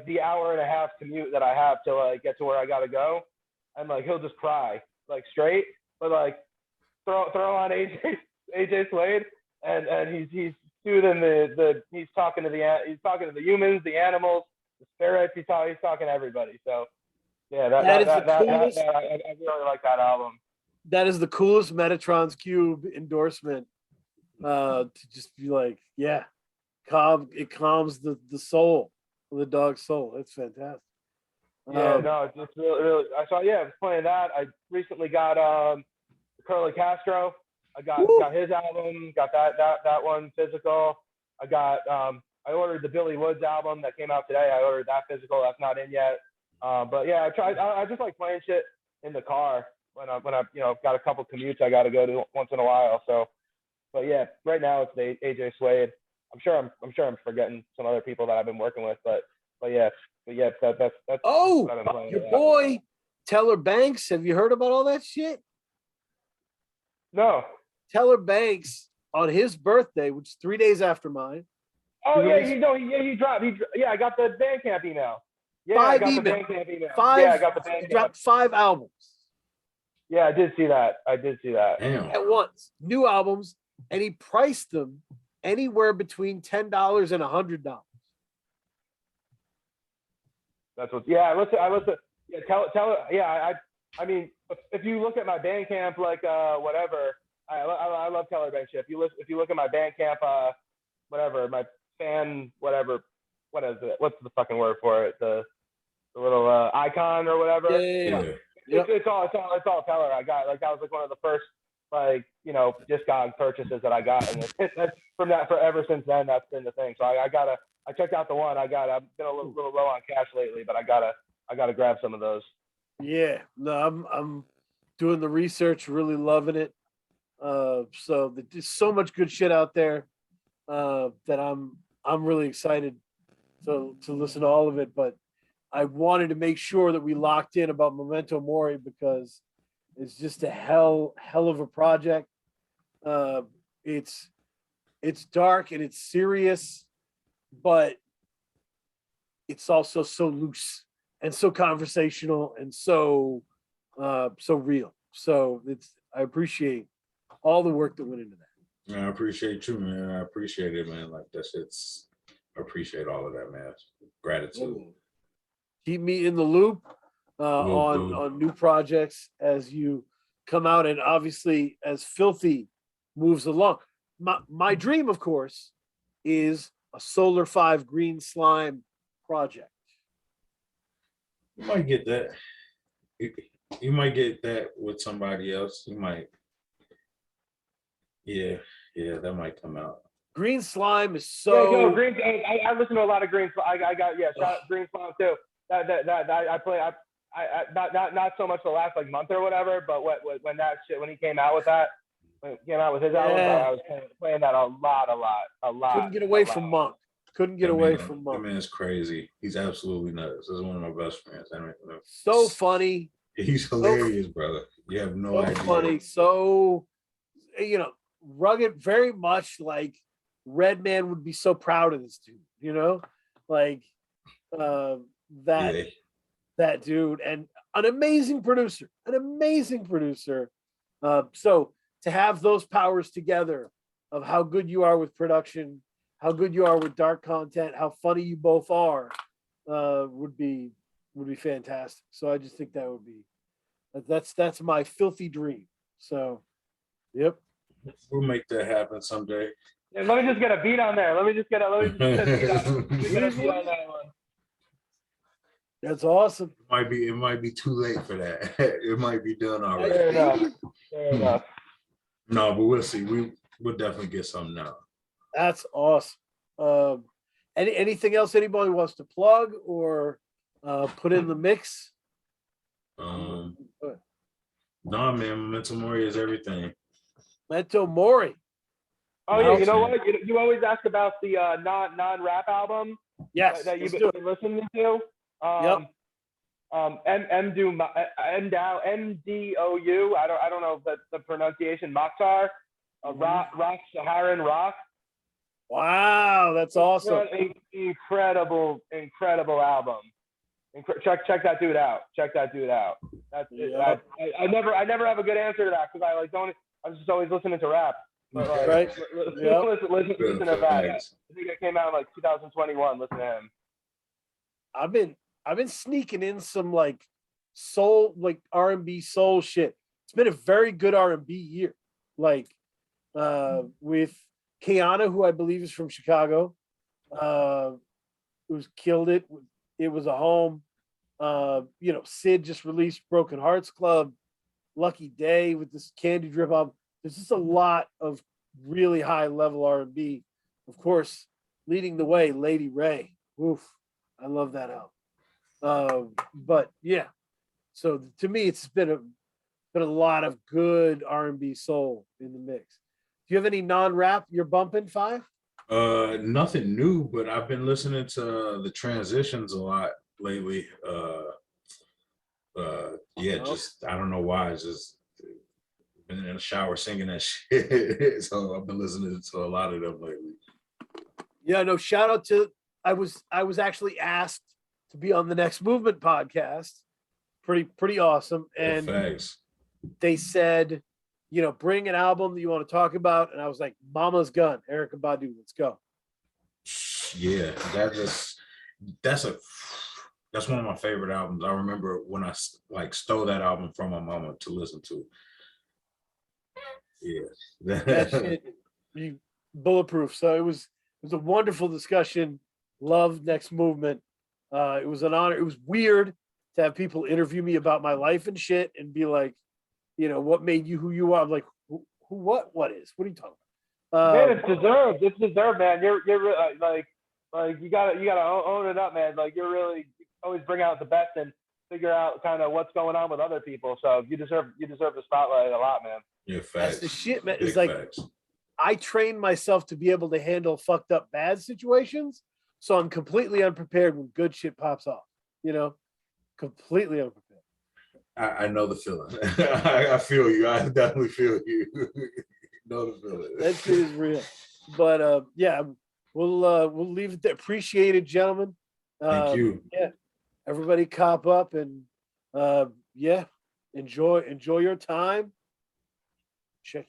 Speaker 3: the hour and a half commute that I have to like get to where I gotta go, and like he'll just cry like straight. But like throw on AJ Suede, and he's soothing he's talking to the humans, the animals, the spirits. He's talking to everybody. So yeah, I really like that album.
Speaker 1: That is the coolest Metatron's Cube endorsement. To just be like, yeah, it calms the soul, the dog's soul. It's fantastic.
Speaker 3: Yeah, no, it's really. I was playing that. I recently got Curly Castro. I got his album, got that one physical. I ordered the Billy Woods album that came out today. I ordered that physical. That's not in yet. But yeah, I just like playing shit in the car when I got a couple commutes I got to go to once in a while. So, but yeah, right now it's the AJ Suede. I'm sure I'm forgetting some other people that I've been working with, but yeah, that's what I've been playing.
Speaker 1: Your boy Teller Banks. Have you heard about all that shit?
Speaker 3: No.
Speaker 1: Teller Banks on his birthday, which is 3 days after mine.
Speaker 3: Oh yeah, he dropped. I got the Bandcamp email. Yeah,
Speaker 1: I
Speaker 3: got the Bandcamp email.
Speaker 1: He dropped 5 albums.
Speaker 3: Yeah, I did see that.
Speaker 2: Damn.
Speaker 1: at once. New albums, and he priced them anywhere between $10 and $100.
Speaker 3: That's what. Yeah, I listen. Yeah, tell. Yeah, I mean, if you look at my Bandcamp, like whatever, I love Teller Bank shit. If you look at my Bandcamp, whatever, my fan, whatever, what is it? What's the fucking word for it? The little icon or whatever.
Speaker 1: Yeah.
Speaker 3: Yep. It's all Teller. I got like that was like one of the first like Discog purchases that I got, and that's ever since then that's been the thing. So I checked out the one. I've been a little low on cash lately, but I gotta grab some of those.
Speaker 1: Yeah, no, I'm doing the research, really loving it. So there's so much good shit out there that I'm really excited to listen to all of it. But I wanted to make sure that we locked in about Memento Mori because it's just a hell of a project. It's dark and it's serious, but it's also so loose and so conversational and so real. So I appreciate all the work that went into that.
Speaker 2: Man, I appreciate you, man. I appreciate it, man. Like that shit's I appreciate all of that, man. Gratitude.
Speaker 1: Keep me in the loop on new projects as you come out, and obviously as Filthy moves along. My dream, of course, is a SolarFive Green Slime project.
Speaker 2: You might get that. You might get that with somebody else. You might. Yeah, that might come out.
Speaker 1: Green Slime is so.
Speaker 3: Yeah, Green. I listen to a lot of Green. I got shout out Green Slime too. That I play. I not so much the last like month or whatever, but when he came out with that, when he came out with his album, I was playing that a lot.
Speaker 1: Couldn't get away from Monk. Couldn't get away from Monk.
Speaker 2: That man's crazy. He's absolutely nuts. This is one of my best friends.
Speaker 1: So funny.
Speaker 2: He's hilarious, brother. You have no idea.
Speaker 1: So funny. So rugged, very much like Redman would be so proud of this dude. Like that dude, and an amazing producer. So to have those powers together of how good you are with production, how good you are with dark content, how funny you both are, would be fantastic. So I just think that would be that's my filthy dream. So, yep.
Speaker 2: We'll make that happen someday.
Speaker 3: Yeah, let me just get a beat on there. Let me just get a beat on that one.
Speaker 1: That's awesome.
Speaker 2: It might be too late for that. It might be done already.
Speaker 3: Fair enough.
Speaker 2: No, but we'll see. We'll definitely get something out.
Speaker 1: That's awesome. Anything else anybody wants to plug or put in the mix?
Speaker 2: No, man. Memento Mori is everything.
Speaker 1: Memento Mori.
Speaker 3: Oh yeah, you know what? You always ask about the non-rap album.
Speaker 1: Yes,
Speaker 3: that you've been listening to.
Speaker 1: Yep.
Speaker 3: MDOU. I don't know the pronunciation. Mokhtar. Rock Saharan Rock.
Speaker 1: Wow, that's awesome.
Speaker 3: Incredible album. Check that dude out. That's it. I never have a good answer to that because I'm just always listening to rap. But
Speaker 1: right.
Speaker 3: Listen to that. I think it came out in like 2021. Listen to him.
Speaker 1: I've been sneaking in some like soul, like R&B soul shit. It's been a very good R&B year. Like with Kane, who I believe is from Chicago, who's killed it. It Was a Home. Sid just released Broken Hearts Club. Lucky Day with this Candy Drip album. There's just a lot of really high level R&B. Of course, leading the way, Lady Ray. Oof, I love that album. But yeah, so to me, it's been a lot of good R&B soul in the mix. Do you have any non-rap you're bumping, Five?
Speaker 2: Nothing new, but I've been listening to the Transitions a lot lately. Just I don't know why. It's just been in the shower singing that shit. So I've been listening to a lot of them lately.
Speaker 1: Yeah, no, shout out to I was actually asked to be on the Next Movement podcast. Pretty awesome. And
Speaker 2: thanks.
Speaker 1: they said, you know, bring an album that you want to talk about. And I was like, Mama's Gun, Erykah Badu, let's go.
Speaker 2: Yeah, that's one of my favorite albums. I remember when I like stole that album from my mama to listen to. Yeah.
Speaker 1: That shit, bulletproof. So it was a wonderful discussion. Love Next Movement. It was an honor. It was weird to have people interview me about my life and shit and be like, you know, what made you who you are? I'm like, who what are you talking about?
Speaker 3: Man, it's deserved. It's deserved, man. You're like you gotta own it up, man. Like you're really always bring out the best and figure out kind of what's going on with other people. So you deserve the spotlight a lot, man.
Speaker 2: Yeah, facts.
Speaker 1: That's the shit, man.
Speaker 2: Big
Speaker 1: It's like
Speaker 2: facts.
Speaker 1: I trained myself to be able to handle fucked up bad situations. So I'm completely unprepared when good shit pops off, you know, completely unprepared.
Speaker 2: I know the feeling. I feel you. I definitely feel you. Know the feeling.
Speaker 1: That shit is real. But yeah, we'll leave it there. Appreciate it, gentlemen.
Speaker 2: Thank you.
Speaker 1: Yeah. Everybody cop up and yeah, enjoy your time. Check